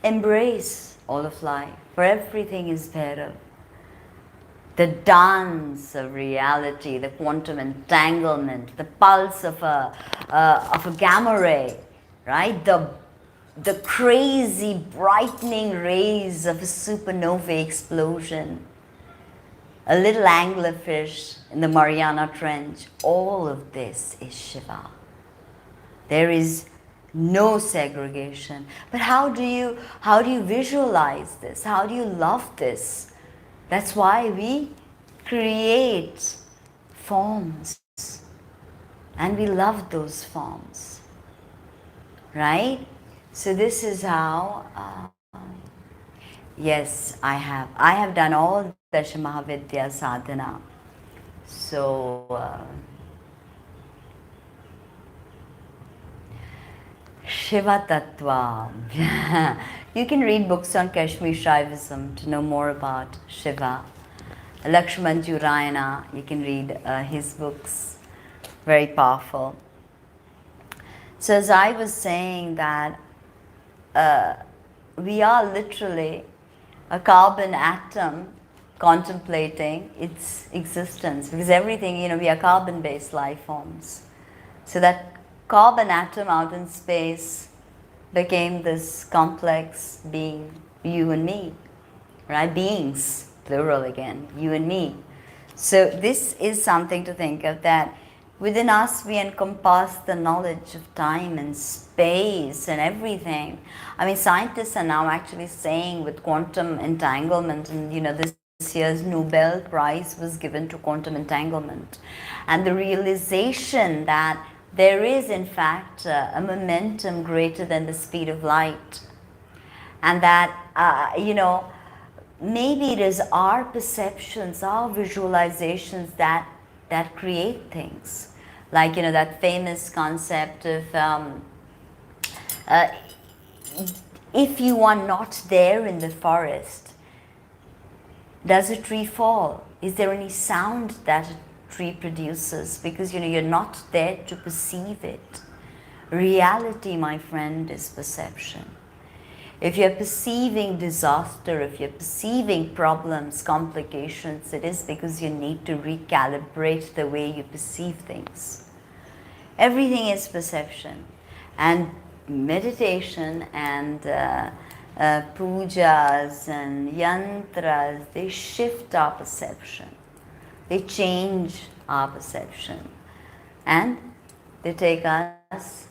embrace all of life, for everything is Bhairav. the dance of reality, the quantum entanglement, the pulse of a gamma ray, right? The crazy brightening rays of a supernovae explosion, a little anglerfish in the Mariana Trench. All of this is Shiva. There is no segregation. But how do you visualize this? How do you love this? That's why we create forms, and we love those forms, right? So this is how, yes, I have done all Dasha Mahavidya sadhana. So, Shiva Tattva. You can read books on Kashmir Shaivism to know more about Shiva. Lakshman Jurayana, you can read his books, very powerful. So as I was saying that we are literally a carbon atom contemplating its existence, because everything, we are carbon-based life forms. So that carbon atom out in space became this complex being, you and me, right? Beings, plural again, you and me. So this is something to think of, that within us we encompass the knowledge of time and space and everything. I mean, scientists are now actually saying with quantum entanglement, and this year's Nobel Prize was given to quantum entanglement, and the realization that there is in fact a momentum greater than the speed of light, and that maybe it is our perceptions, our visualizations that create things. Like, that famous concept of if you are not there in the forest, does a tree fall? Is there any sound that a tree produces? Because, you're not there to perceive it. Reality, my friend, is perception. If you're perceiving disaster, if you're perceiving problems, complications, it is because you need to recalibrate the way you perceive things. Everything is perception. And meditation and pujas and yantras, they shift our perception. They change our perception. And they take us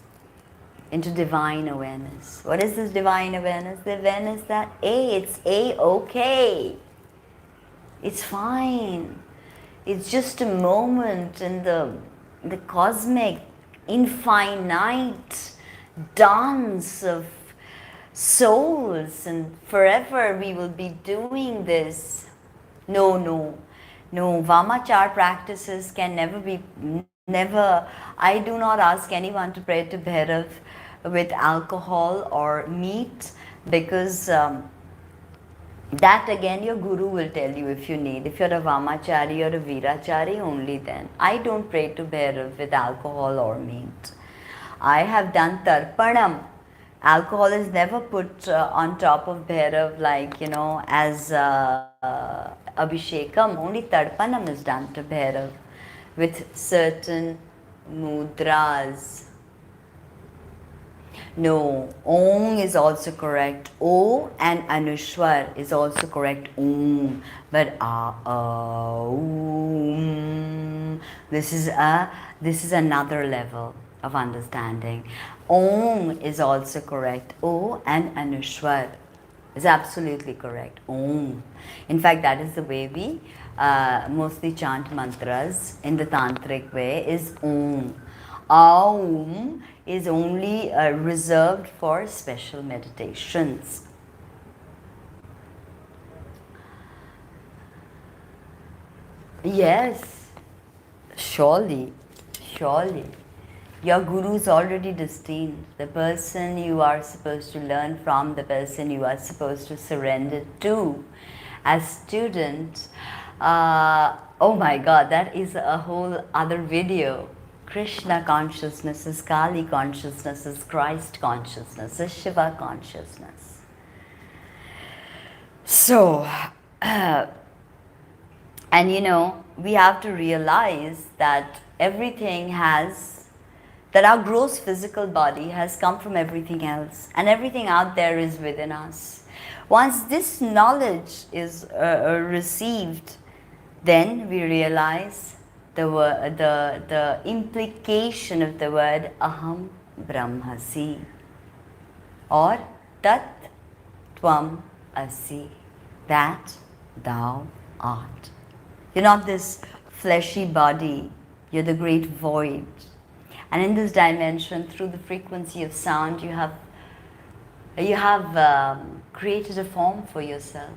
into divine awareness. What is this divine awareness? The awareness that it's A-okay. It's fine. It's just a moment in the cosmic, infinite dance of souls, and forever we will be doing this. No. Vamachar practices can never. I do not ask anyone to pray to Bhairav with alcohol or meat, because that again your guru will tell you if you need. If you're a Vamachari or a Virachari, only then. I don't pray to Bhairav with alcohol or meat. I have done Tarpanam. Alcohol is never put on top of Bhairav, like, as Abhishekam. Only Tarpanam is done to Bhairav with certain mudras. No, Om is also correct. O and Anushwar is also correct. Om, but Om. This is another level of understanding. Om is also correct. O and Anushwar is absolutely correct. Om. In fact, that is the way we mostly chant mantras in the tantric way, is Om. Aum is only reserved for special meditations. Yes, surely. Your guru is already destined. The person you are supposed to learn from, the person you are supposed to surrender to as student. Oh my God, that is a whole other video. Krishna consciousness is Kali consciousness, is Christ consciousness, is Shiva consciousness. So, And we have to realize that that our gross physical body has come from everything else, and everything out there is within us. Once this knowledge is received, then we realize the implication of the word Aham Brahmasi, or Tat Tvam Asi, that thou art. You're not this fleshy body, you're the great void. And in this dimension, through the frequency of sound, you have created a form for yourself.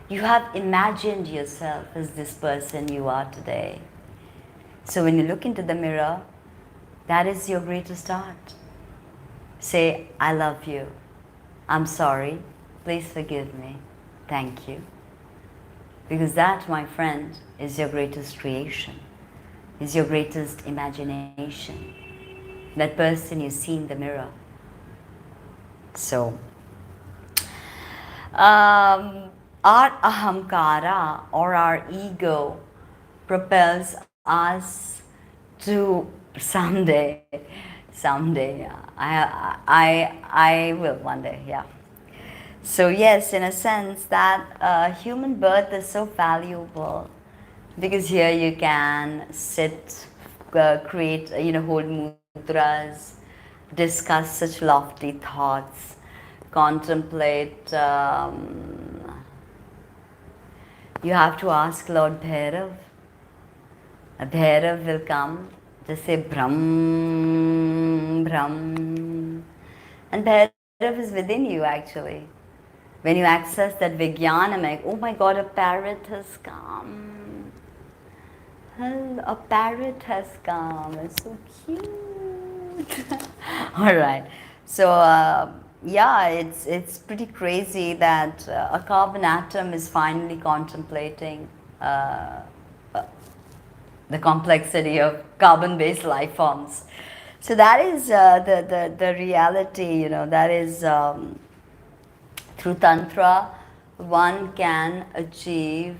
You have imagined yourself as this person you are today. So when you look into the mirror, that is your greatest art. Say, I love you. I'm sorry. Please forgive me. Thank you. Because that, my friend, is your greatest creation, is your greatest imagination. That person you see in the mirror. So, our ahamkara, or our ego, propels us to someday, I will one day, yeah. So yes, in a sense that human birth is so valuable, because here you can sit, create, hold mudras, discuss such lofty thoughts, contemplate. You have to ask Lord Bhairav. Bhairav will come, just say Brahm, Brahm. And Bhairav is within you actually. When you access that Vijnanamay, oh my God, a parrot has come. A parrot has come. It's so cute. All right. So yeah, it's pretty crazy that a carbon atom is finally contemplating the complexity of carbon-based life forms. So that is the reality. That is. Through Tantra, one can achieve,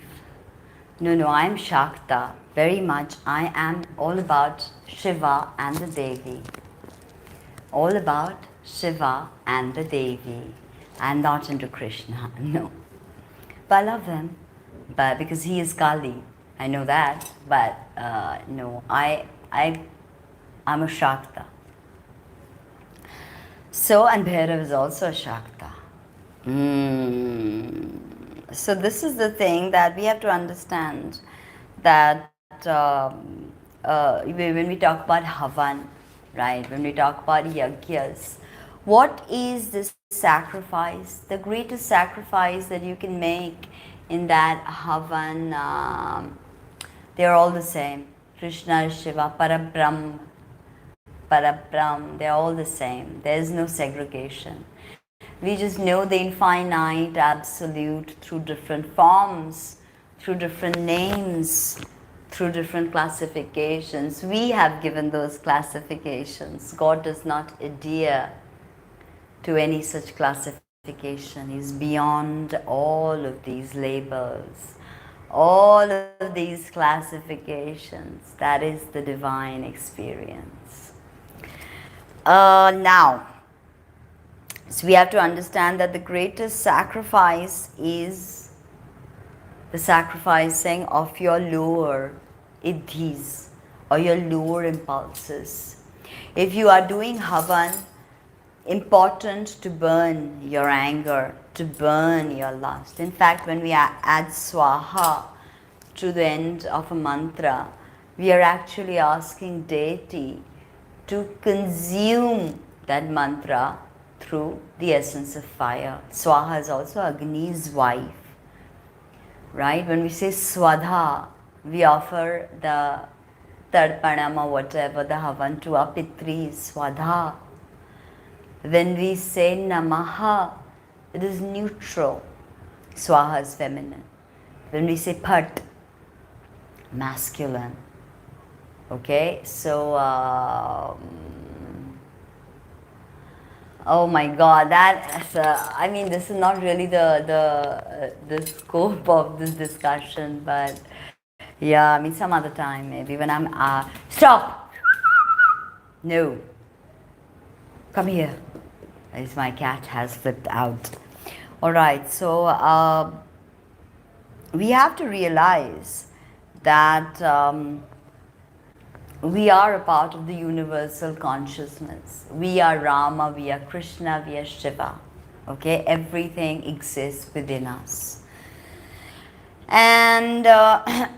no, I am Shakta, very much. I am all about Shiva and the Devi. All about Shiva and the Devi. I am not into Krishna, no. But I love him, but because he is Kali, I know that. But no, I'm a Shakta. So, and Bhairav is also a Shakta. So this is the thing that we have to understand, that when we talk about Havan, right, when we talk about Yagyas, what is this sacrifice, the greatest sacrifice that you can make in that Havan? They are all the same. Krishna, Shiva, Parabrahm, they're all the same. There is no segregation. We just know the infinite absolute through different forms, through different names, through different classifications. We have given those classifications. God does not adhere to any such classification. He's beyond all of these labels, all of these classifications. That is the divine experience. Now, so we have to understand that the greatest sacrifice is the sacrificing of your lower iddhis, or your lower impulses. If you are doing Havan, important to burn your anger, to burn your lust. In fact, when we add Swaha to the end of a mantra, we are actually asking deity to consume that mantra through the essence of fire. Swaha is also Agni's wife, right? When we say Swadha, we offer the Tarpanam or whatever, the Havan to our Pitri, Swadha. When we say Namaha, it is neutral. Swaha is feminine. When we say Phat, masculine. Okay, so oh my God, that I mean, this is not really the scope of this discussion, but Yeah, I mean some other time maybe when I'm stop. No. Come here. As my cat has flipped out. Alright, so we have to realize that we are a part of the universal consciousness. We are Rama, we are Krishna, we are Shiva. Okay, everything exists within us. And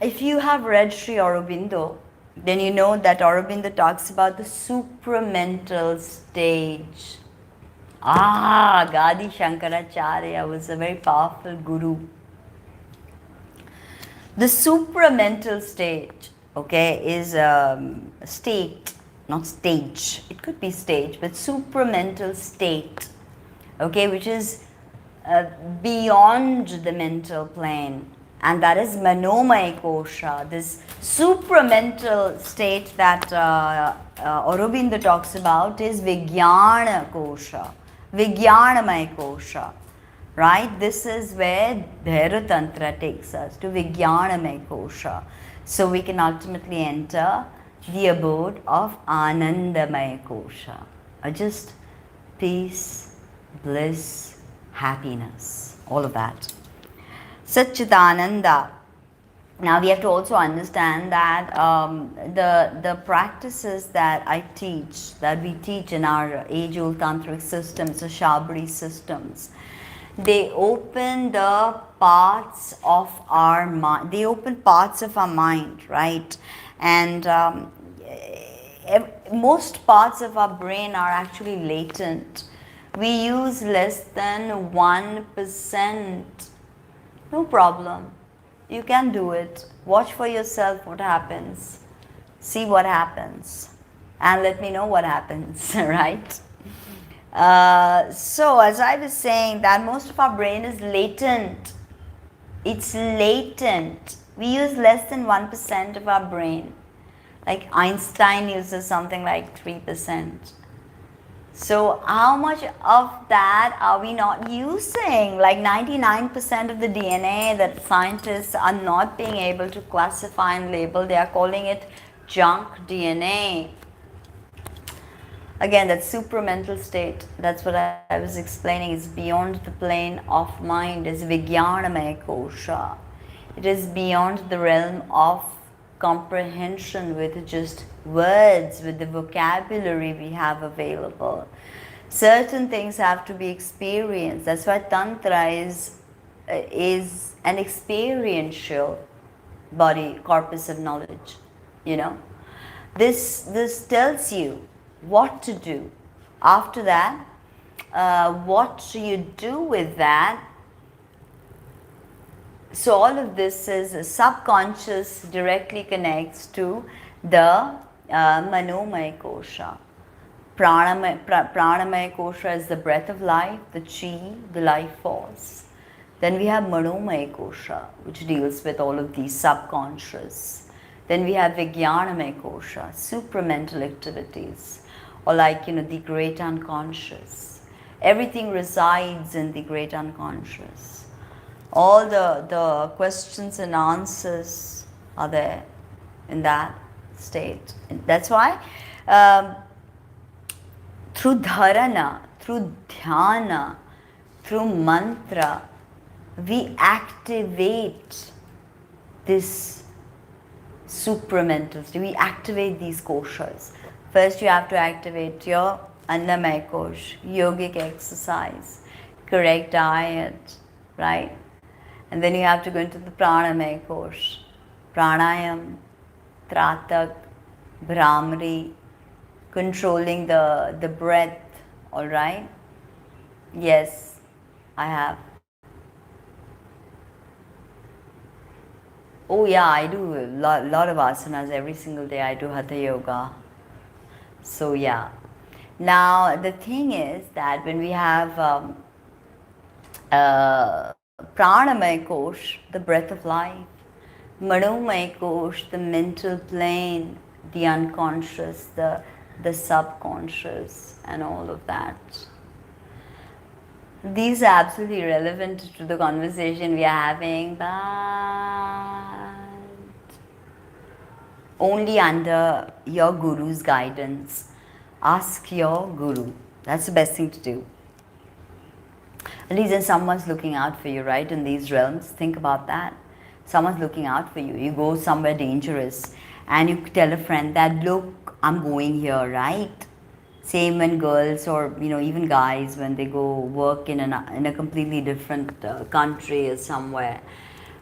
if you have read Sri Aurobindo, then you know that Aurobindo talks about the supramental stage. Gadi Shankaracharya was a very powerful guru. The supramental stage, okay, is state, not stage. It could be stage, but supramental state, okay, which is beyond the mental plane, and that is Manomaya Kosha, this supramental state that Aurobindo talks about is Vijnana Kosha, Vijnanamaya Kosha. Right? This is where Bhairav Tantra takes us, to Vijnanamaya Kosha. So we can ultimately enter the abode of Anandamaya Kosha. Or just peace, bliss, happiness, all of that. Satchidananda. Now we have to also understand that the practices that I teach, that we teach in our age-old tantric systems, the Shabri systems, they open the parts of our mind. They open parts of our mind, right? And most parts of our brain are actually latent. We use less than 1%. No problem. You can do it. Watch for yourself what happens. See what happens. And let me know what happens, right? So as I was saying, that most of our brain is latent. It's latent. We use less than 1% of our brain. Like Einstein uses something like 3%. So how much of that are we not using? Like 99% of the DNA that scientists are not being able to classify and label, they are calling it junk DNA. Again, that supramental state, that's what I was explaining, is beyond the plane of mind, is Vijnanamaya Kosha. It is beyond the realm of comprehension with just words, with the vocabulary we have available. Certain things have to be experienced. That's why Tantra is an experiential body, corpus of knowledge, you know. This tells you what to do. After that, what you do with that. So all of this is subconscious, directly connects to the Manomaya Kosha. Pranamaya Kosha is the breath of life, the chi, the life force. Then we have Manomaya Kosha, which deals with all of these subconscious. Then we have Vijnanamaya Kosha, supramental activities, or like, you know, the great unconscious. Everything resides in the great unconscious. All the questions and answers are there in that state. And that's why through dharana, through dhyana, through mantra, we activate this supramental state. We activate these koshas. First you have to activate your Annamaya Kosh, yogic exercise, correct diet, right? And then you have to go into the Pranamaya Kosh, Pranayam, Tratak, Brahmari, controlling the breath, all right? Yes, I have. Oh yeah, I do a lot of asanas every single day. I do Hatha Yoga. So yeah. Now the thing is that when we have Pranamaya Kosh, the breath of life, Manomaya Kosh, the mental plane, the unconscious, the subconscious, and all of that. These are absolutely relevant to the conversation we are having, but only under your guru's guidance. Ask your guru. That's the best thing to do. At least then someone's looking out for you, right? In these realms, think about that. Someone's looking out for you. You go somewhere dangerous and you tell a friend that, look, I'm going here, right? Same when girls or even guys, when they go work in a completely different country or somewhere,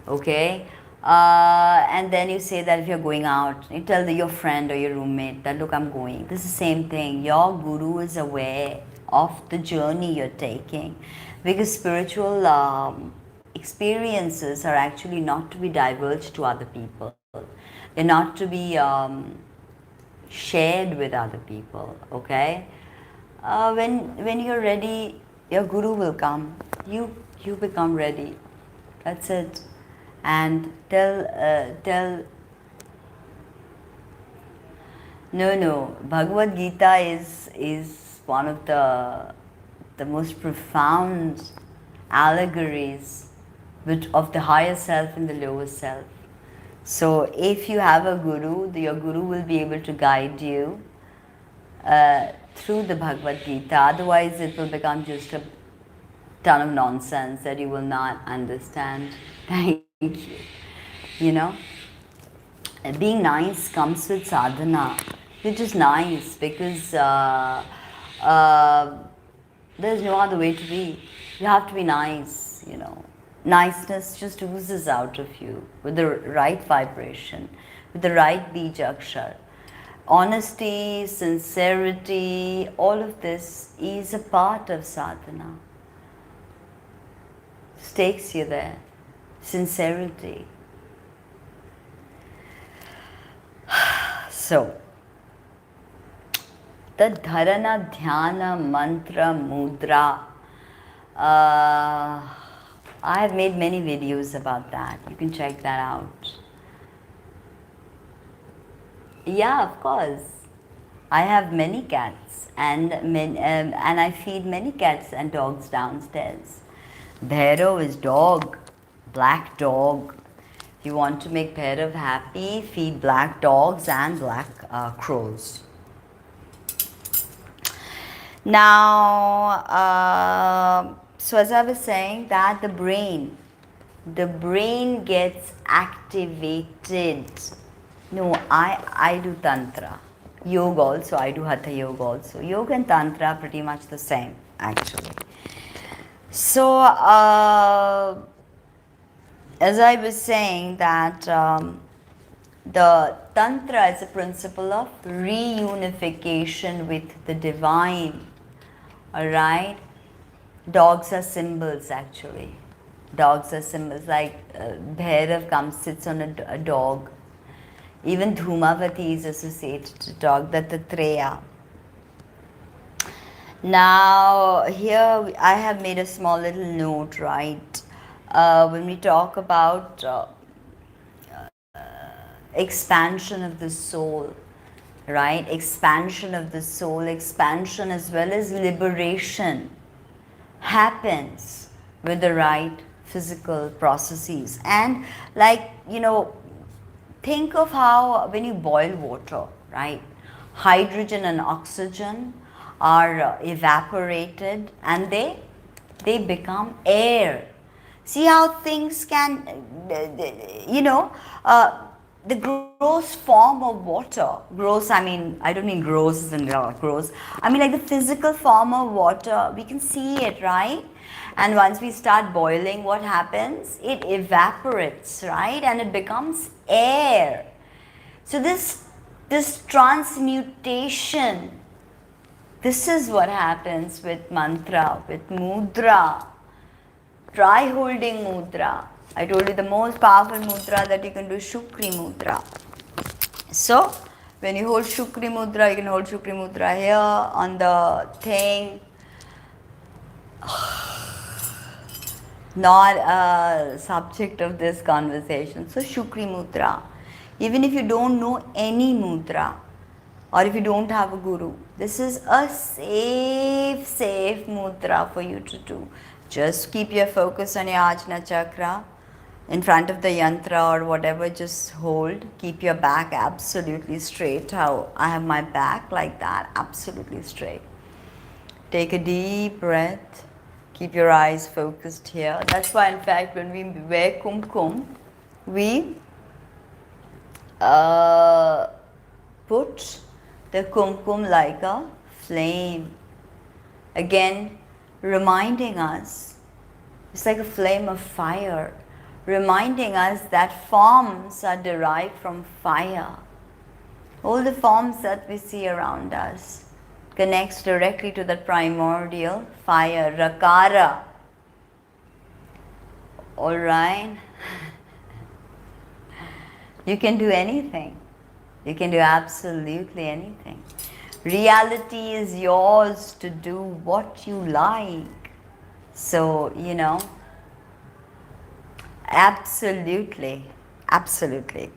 okay? And then you say that if you're going out, you tell your friend or your roommate that, look, I'm going. This is the same thing. Your guru is aware of the journey you're taking, because spiritual experiences are actually not to be divulged to other people. They're not to be shared with other people, okay? When you're ready, your guru will come. You become ready. That's it. And tell. No. Bhagavad Gita is one of the most profound allegories of the higher self and the lower self. So if you have a guru, your guru will be able to guide you through the Bhagavad Gita. Otherwise, it will become just a ton of nonsense that you will not understand. Thank you. Being nice comes with sadhana. You're just nice because there's no other way to be. You have to be nice, Niceness just oozes out of you with the right vibration, with the right bijakshar. Honesty, sincerity, all of this is a part of sadhana. It takes you there. Sincerity. So, the dharana, dhyana, mantra, mudra. I have made many videos about that. You can check that out. Yeah, of course. I have many cats and I feed many cats and dogs downstairs. Bhairav is dog, black dog. If you want to make Bhairav happy, feed black dogs and black crows. Now, so as I was saying, that the brain gets activated. No, I do Tantra. Yoga also, I do Hatha Yoga also. Yoga and Tantra are pretty much the same, actually. So, as I was saying that the Tantra is a principle of reunification with the divine. Alright? Dogs are symbols, actually. Dogs are symbols, like Bhairav sits on a dog. Even Dhumavati is associated to dog, Dattatreya. Now, here I have made a small little note, right? When we talk about expansion of the soul, right? Expansion of the soul, expansion as well as liberation happens with the right physical processes. And think of how when you boil water, right? Hydrogen and oxygen are evaporated and they become air. See how things can, the gross form of water, I don't mean gross and gross, I mean like the physical form of water, we can see it, right? And once we start boiling, what happens? It evaporates, right? And it becomes air. So this transmutation, this is what happens with mantra, with mudra. Try holding mudra. I told you the most powerful mudra that you can do is Shukri mudra. So, when you hold Shukri mudra, you can hold Shukri mudra here on the thing. Not a subject of this conversation. So, Shukri mudra. Even if you don't know any mudra, or if you don't have a guru, this is a safe mudra for you to do. Just keep your focus on your Ajna chakra. in front of the yantra or whatever, just hold. Keep your back absolutely straight. How I have my back like that, absolutely straight. Take a deep breath. Keep your eyes focused here. That's why, in fact, when we wear kumkum, we put the kumkum like a flame. Again, reminding us, it's like a flame of fire, reminding us that forms are derived from fire. All the forms that we see around us connects directly to the primordial fire, rakara. All right. You can do anything. You can do absolutely anything. Reality is yours to do what you like. So, absolutely, absolutely.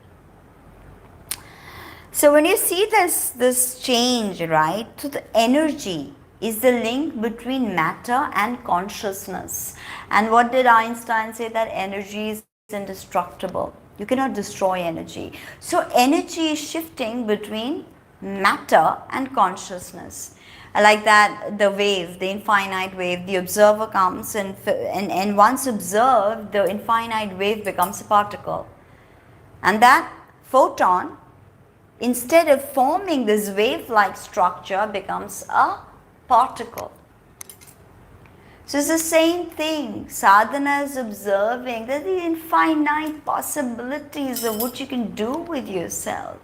So when you see this change, right, so the energy is the link between matter and consciousness. And what did Einstein say? That energy is indestructible. You cannot destroy energy. So energy is shifting between matter and consciousness. Like that, the wave, the infinite wave, the observer comes and once observed, the infinite wave becomes a particle. And that photon, instead of forming this wave-like structure, becomes a particle. So it's the same thing. Sadhana is observing that the infinite possibilities of what you can do with yourself.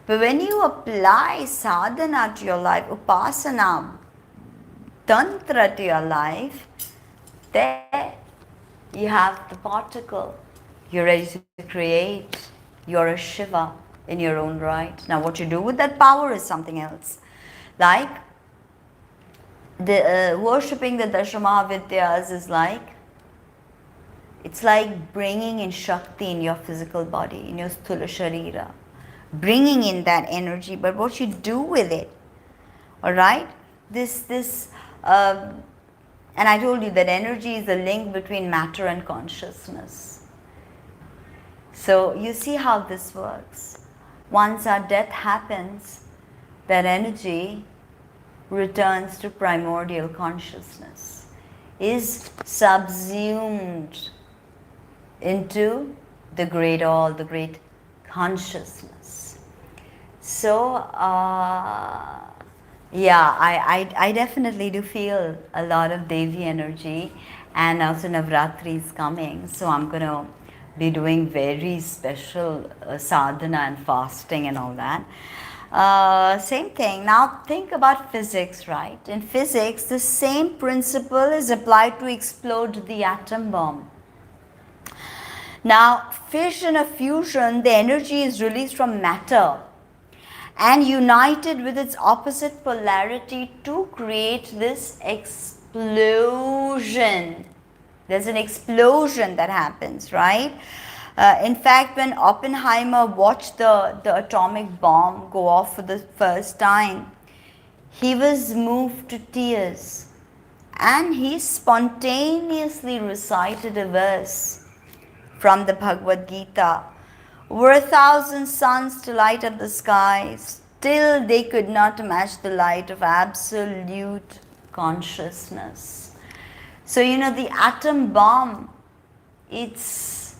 But when you apply sadhana to your life, upasana, tantra to your life, there you have the particle. You're ready to create. You're a Shiva in your own right. Now what you do with that power is something else. Like the worshipping the Dashamahavidyas is like, it's like bringing in Shakti in your physical body, in your Sthula Sharira. Bringing in that energy, but what you do with it, all right? And I told you that energy is the link between matter and consciousness. So you see how this works. Once our death happens, that energy returns to primordial consciousness, is subsumed into the great all, the great consciousness. So, yeah, I definitely do feel a lot of Devi energy, and also Navratri is coming, so I'm going to be doing very special sadhana and fasting and all that. Same thing. Now think about physics, right? In physics, the same principle is applied to explode the atom bomb. Now, fission or fusion, the energy is released from matter and united with its opposite polarity to create this explosion. There's an explosion that happens, right? In fact, when Oppenheimer watched the atomic bomb go off for the first time, he was moved to tears and he spontaneously recited a verse from the Bhagavad Gita. Were 1,000 suns to light up the sky, still they could not match the light of absolute consciousness. So, the atom bomb, it's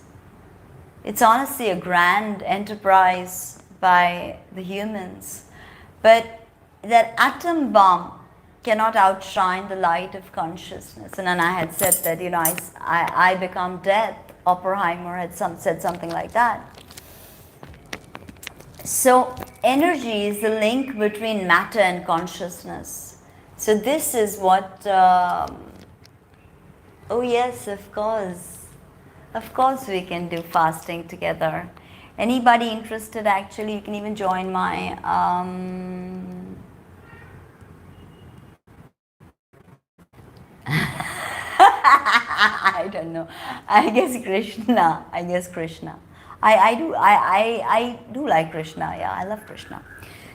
honestly a grand enterprise by the humans. But that atom bomb cannot outshine the light of consciousness. And then I had said that, I become death. Oppenheimer had said something like that. So energy is the link between matter and consciousness. So this is what, oh yes, of course we can do fasting together. Anybody interested, actually, you can even join my, I don't know, I guess Krishna. I do like Krishna. Yeah, I love Krishna.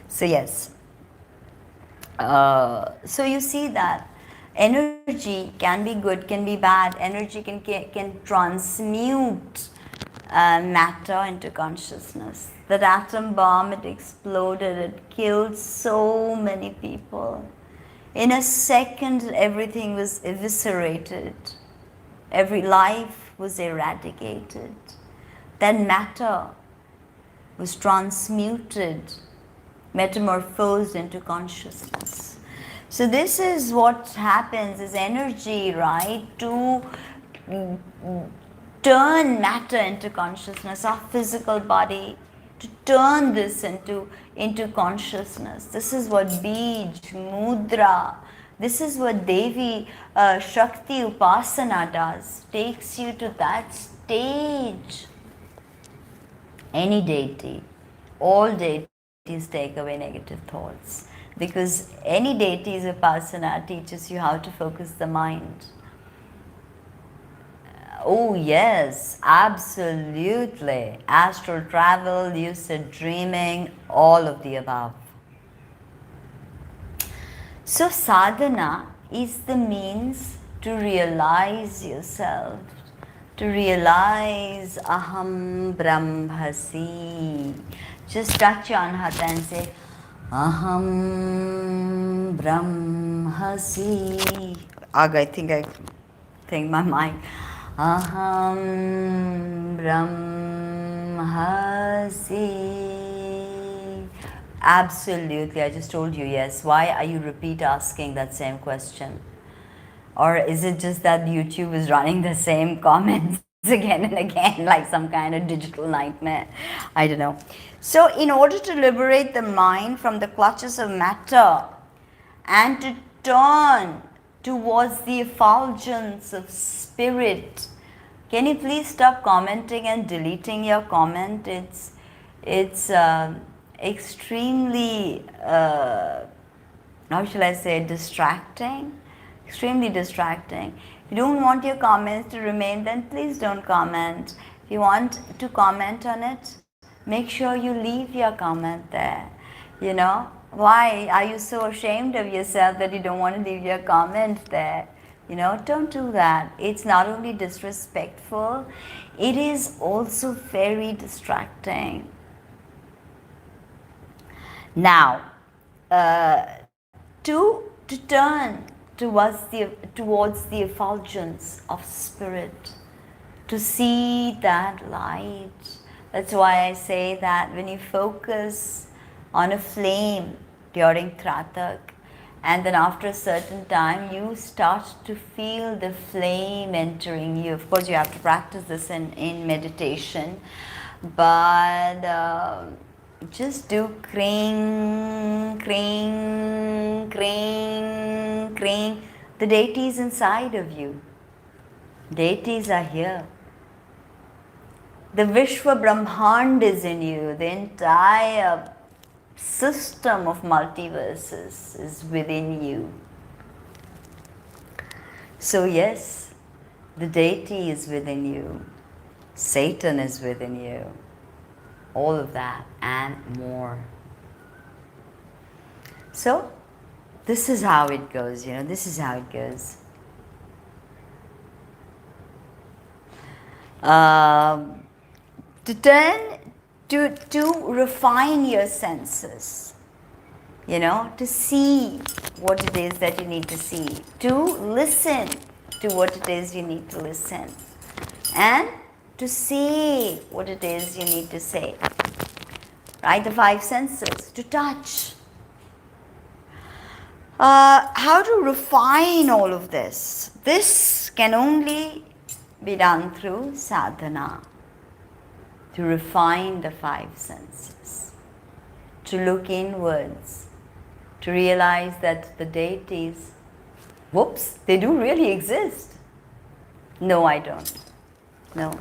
So yes. So you see that Energy can be good, can be bad. Energy can transmute matter into consciousness. That atom bomb, it exploded, it killed so many people. In a second, everything was eviscerated. Every life was eradicated. That matter was transmuted, metamorphosed into consciousness. So this is what happens, is energy, right, to turn matter into consciousness, our physical body, to turn this into consciousness. This is what Bij, Mudra, this is what Devi Shakti Upasana does, takes you to that stage. Any deity, all deities take away negative thoughts, because any deity's Upasana teaches you how to focus the mind. Oh yes, absolutely. Astral travel, lucid dreaming, all of the above. So sadhana is the means to realize yourself, to realize aham brahmasi. Just touch your anhata and say aham brahmasi. I think my mind. Aham brahmasi. Absolutely, I just told you yes. Why are you repeat asking that same question? Or is it just that YouTube is running the same comments again and again, like some kind of digital nightmare? I don't know. So in order to liberate the mind from the clutches of matter and to turn towards the effulgence of spirit, can you please stop commenting and deleting your comment? It's extremely, how shall I say, distracting. Extremely distracting. If you don't want your comments to remain, then please don't comment. If you want to comment on it, make sure you leave your comment there. You know, why are you so ashamed of yourself that you don't want to leave your comment there? You know, don't do that. It's not only disrespectful, it is also very distracting. Now, to turn towards the effulgence of spirit, to see that light. That's why I say that when you focus on a flame during Tratak, and then after a certain time you start to feel the flame entering you. Of course, you have to practice this in meditation, but just do kring, kring, kring, kring. The deity is inside of you. Deities are here. The Vishwa Brahmand is in you. The entire system of multiverses is within you. So yes, the deity is within you. Satan is within you. All of that and more. So, this is how it goes, you know, this is how it goes. To turn, to refine your senses, you know, to see what it is that you need to see, to listen to what it is you need to listen, and to say what it is you need to say. Right? The five senses. To touch. How to refine all of this? This can only be done through sadhana. To refine the five senses. To look inwards. To realize that the deities, whoops, they do really exist. No, I don't. No.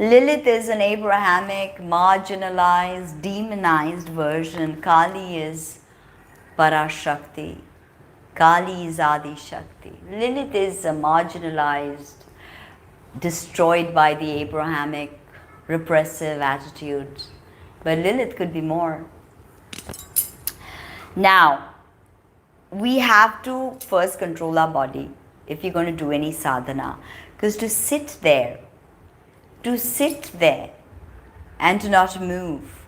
Lilith is an Abrahamic, marginalized, demonized version. Kali is Parashakti. Kali is Adi Shakti. Lilith is a marginalized, destroyed by the Abrahamic, repressive attitude. But Lilith could be more. Now, we have to first control our body if you're going to do any sadhana. Because to sit there and to not move.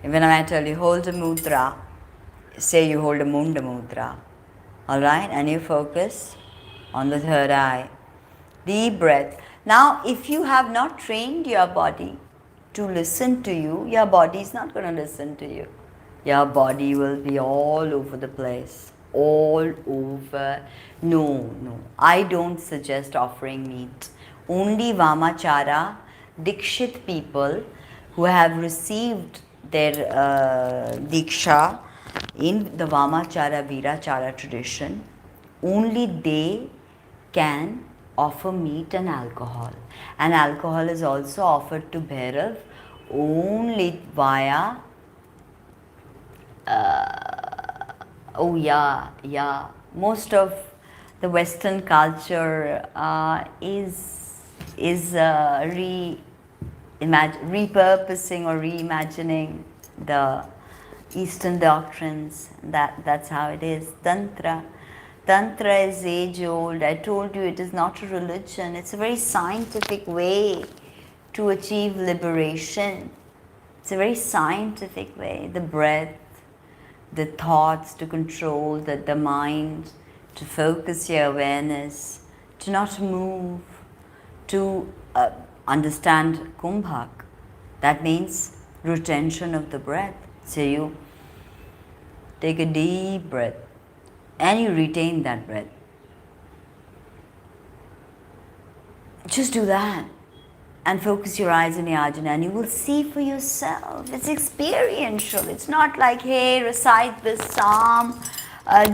When I tell you hold a mudra, say you hold a munda mudra, alright, and you focus on the third eye. Deep breath. Now, if you have not trained your body to listen to you, your body is not going to listen to you. Your body will be all over the place. All over. No. I don't suggest offering meat. Only Vamachara, Dikshit people who have received their Diksha in the Vamachara Virachara tradition, only they can offer meat and alcohol. And alcohol is also offered to Bhairav only via most of the Western culture is repurposing or reimagining the Eastern doctrines. That's how it is. Tantra is age old. I told you it is not a religion. It's a very scientific way to achieve liberation. It's a very scientific way. The breath, the thoughts, to control the mind, to focus your awareness, to not move, to understand kumbhak. That means retention of the breath. So you take a deep breath and you retain that breath. Just do that and focus your eyes on Yajna and you will see for yourself. It's experiential. It's not like, hey, recite this psalm,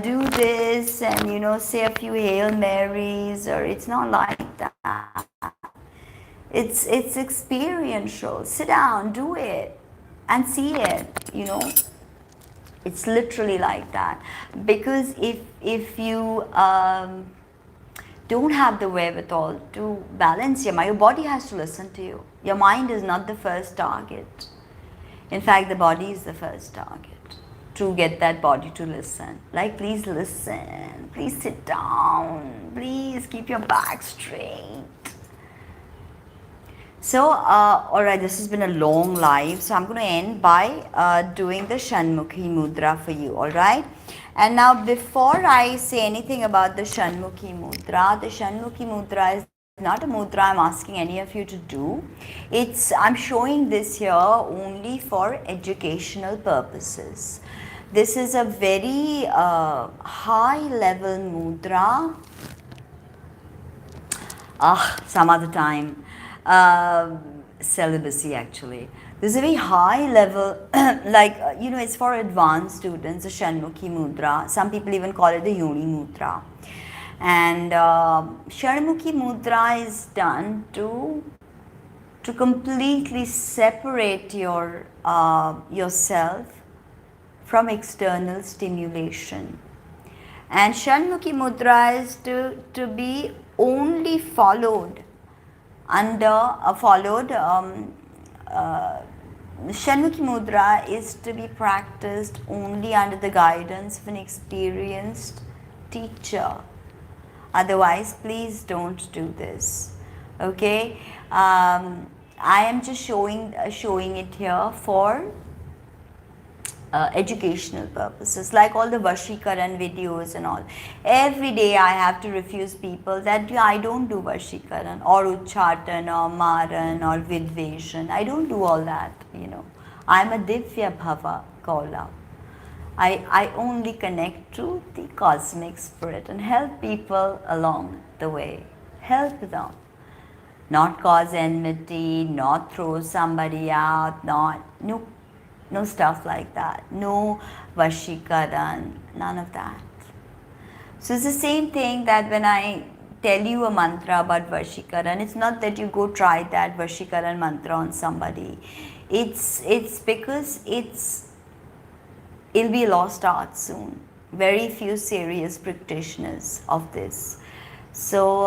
do this and say a few Hail Marys, or it's not like that. It's experiential. Sit down, do it and see it, It's literally like that. Because if you don't have the wherewithal to balance your mind, your body has to listen to you. Your mind is not the first target. In fact, the body is the first target to get that body to listen. Like, please listen. Please sit down. Please keep your back straight. So, alright, this has been a long live. So, I'm going to end by doing the Shanmukhi mudra for you, alright? And now, before I say anything about the Shanmukhi mudra is not a mudra I'm asking any of you to do. I'm showing this here only for educational purposes. This is a very high level mudra. Some other time. Celibacy actually. This is a very high level, it's for advanced students, the Shanmukhi mudra. Some people even call it the Yoni mudra. And Shanmukhi mudra is done to completely separate yourself from external stimulation. And Shanmukhi mudra is to be only followed Shanmukhi mudra is to be practiced only under the guidance of an experienced teacher. Otherwise, please don't do this. Okay? I am just showing it here for educational purposes, like all the Vashikaran videos and all. Every day I have to refuse people that I don't do Vashikaran or Uchchatan or Maran or Vidveshan. I don't do all that, I'm a Divya Bhava Kaula. I only connect to the cosmic spirit and help people along the way. Help them. Not cause enmity, not throw somebody out, no stuff like that. No Vashikaran, none of that. So it's the same thing that when I tell you a mantra about Vashikaran, it's not that you go try that Vashikaran mantra on somebody. It's because it'll be a lost art soon. Very few serious practitioners of this. So,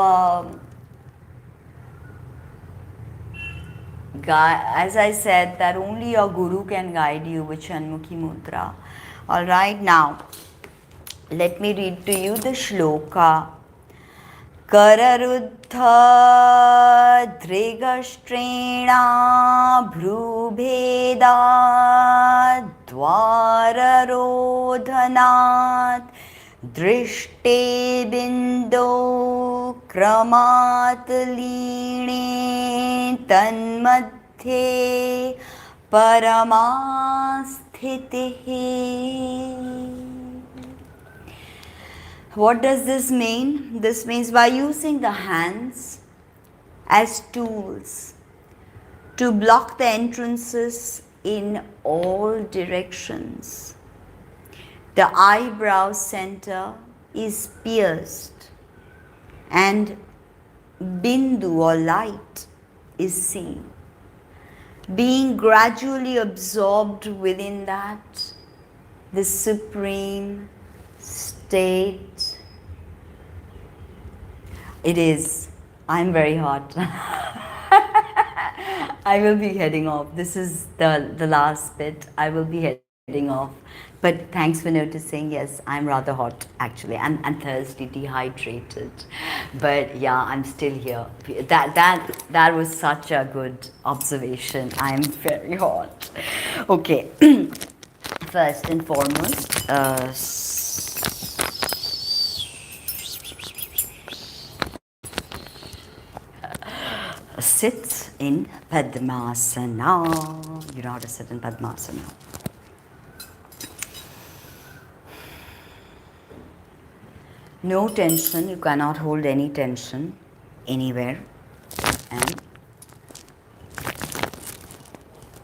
as I said, that only your guru can guide you with Shanmukhi mudra. Alright, now Let me read to you the shloka. Kararuddha dhrigashrena bhrubheda dvararodhanat drishte bindo kramat line tanmadhye paramasthitihi. What does this mean? This means by using the hands as tools to block the entrances in all directions. The eyebrow center is pierced and bindu or light is seen. Being gradually absorbed within that, the supreme state. It is. I'm very hot. I will be heading off. This is the last bit. I will be heading off. But thanks for noticing. Yes, I'm rather hot actually. I'm thirsty, dehydrated. But yeah, I'm still here. That was such a good observation. I'm very hot. Okay. First and foremost, sit in Padmasana. You know how to sit in Padmasana. No tension, you cannot hold any tension anywhere. And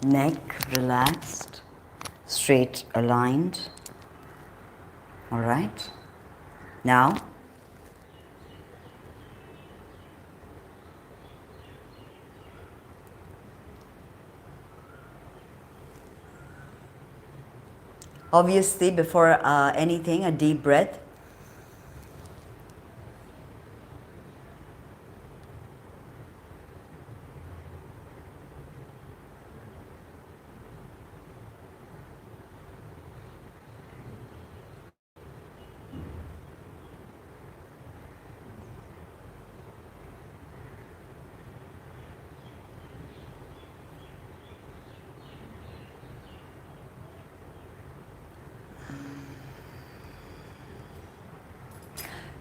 neck relaxed, straight aligned. Alright. Now, obviously, before anything, a deep breath.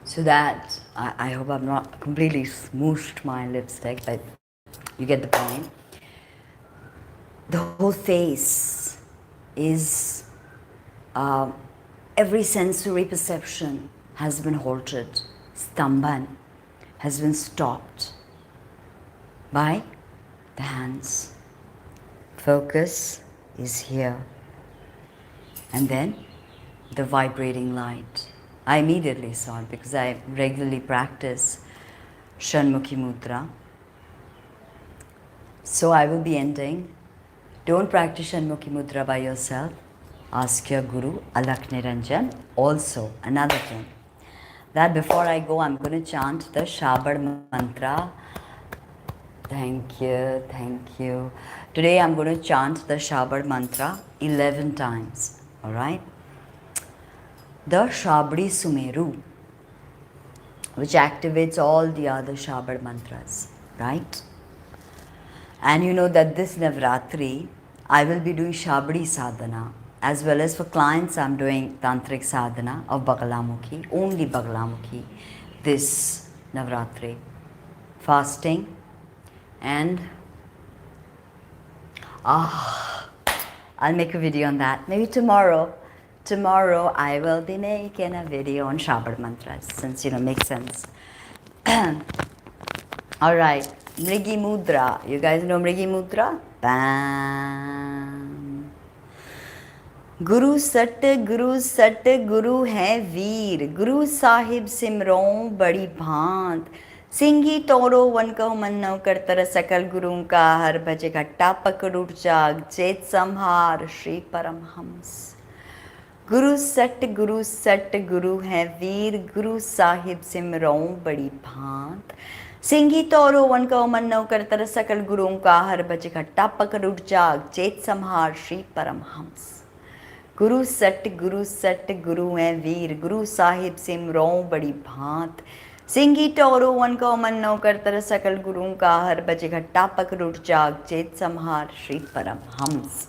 So that, I hope I'm not completely smooshed my lipstick, but you get the point. The whole face is, every sensory perception has been halted, stambhan has been stopped by the hands. Focus is here. And then the vibrating light. I immediately saw it because I regularly practice Shanmukhi mudra. So I will be ending. Don't practice Shanmukhi mudra by yourself. Ask your Guru, Alakh Niranjan. Also, another thing, that before I go, I'm going to chant the Shabad mantra. Thank you, thank you. Today I'm going to chant the Shabad mantra 11 times. Alright? The Shabdi Sumeru, which activates all the other Shabad mantras, right? And you know that this Navratri, I will be doing Shabdi sadhana, as well as for clients I'm doing Tantric sadhana of Bagalamukhi, only Bagalamukhi, this Navratri. Fasting and I'll make a video on that, maybe tomorrow. Tomorrow I will be making a video on Shabad mantras, since makes sense. Alright, Mrigi Mudra. You guys know Mrigi Mudra? Bam. Guru Sat Guru hai Veer. Guru Sahib Simron Badi Bhant. सिंगी तोरो one कहो मन्नव करतर सकल गुरुओं का हर भजे घट्टा पकड़ उठ जाग चेत संहार श्री परमहंस. गुरु सट गुरु है वीर. गुरु साहिब सिमरों बड़ी भांत. सिंगी तोरो वन कहो मन्नव करतर सकल गुरुओं का हर भजे घट्टा पकड़ उठ जाग चेत संहार श्री परमहंस. गुरु सट गुरु हैं वीर, गुरु साहिब सिमरो बड़ी भांत, सिंगी टोरो वन को मन नो कर तर सकल गुरुओं का हर बजे घट्टा पकड़ जाग चेत संहार Shri Param Hans.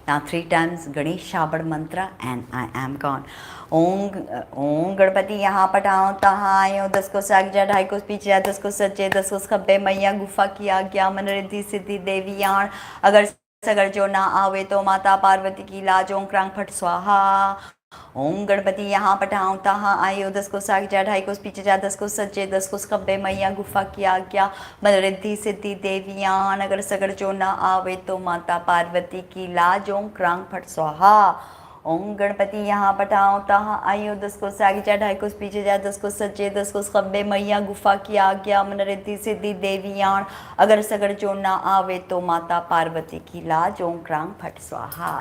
Now 3 times Ganesh Shabad mantra and I am gone. ओम गणपति यहाँ पठाओ तहाँ आयो, 10 को सागजा, 2.5 को पीछे, 10 को सच्चे, 10 को खब्बे, मैया गुफा की आज्ञा, मन रिद्धि सिद्धि देवी याण, अगर सगर जो ना आवे तो माता पार्वती की लाज, ओम क्रांग फट स्वाहा. ओम गणपति यहाँ पठाओ तहाँ आयो, 10 को सागजा, 2.5 को पीछे जा, 10 को सच्चे, 10 को खब्बे, मैया गुफा की आज्ञा, मन रिद्धि सिद्धि देवी याण, अगर सगर जो ना आवे तो माता पार्वती की लाज, ओम क्रांग फट स्वाहा. ओम गणपति यहाँ पठाओ तहाँ आयो, 10 को सागजा, 2.5 को पीछे जा, 10 को सच्चे, 10 को खब्बे, मैया गुफा की आज्ञा, मन रिद्धि सिद्धि देवी याण, अगर सगर जो ना आवे तो माता पार्वती की लाज, ओम क्रांग फट स्वाहा.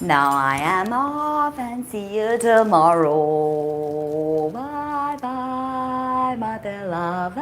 Now I am off and see you tomorrow. Bye bye, mother love.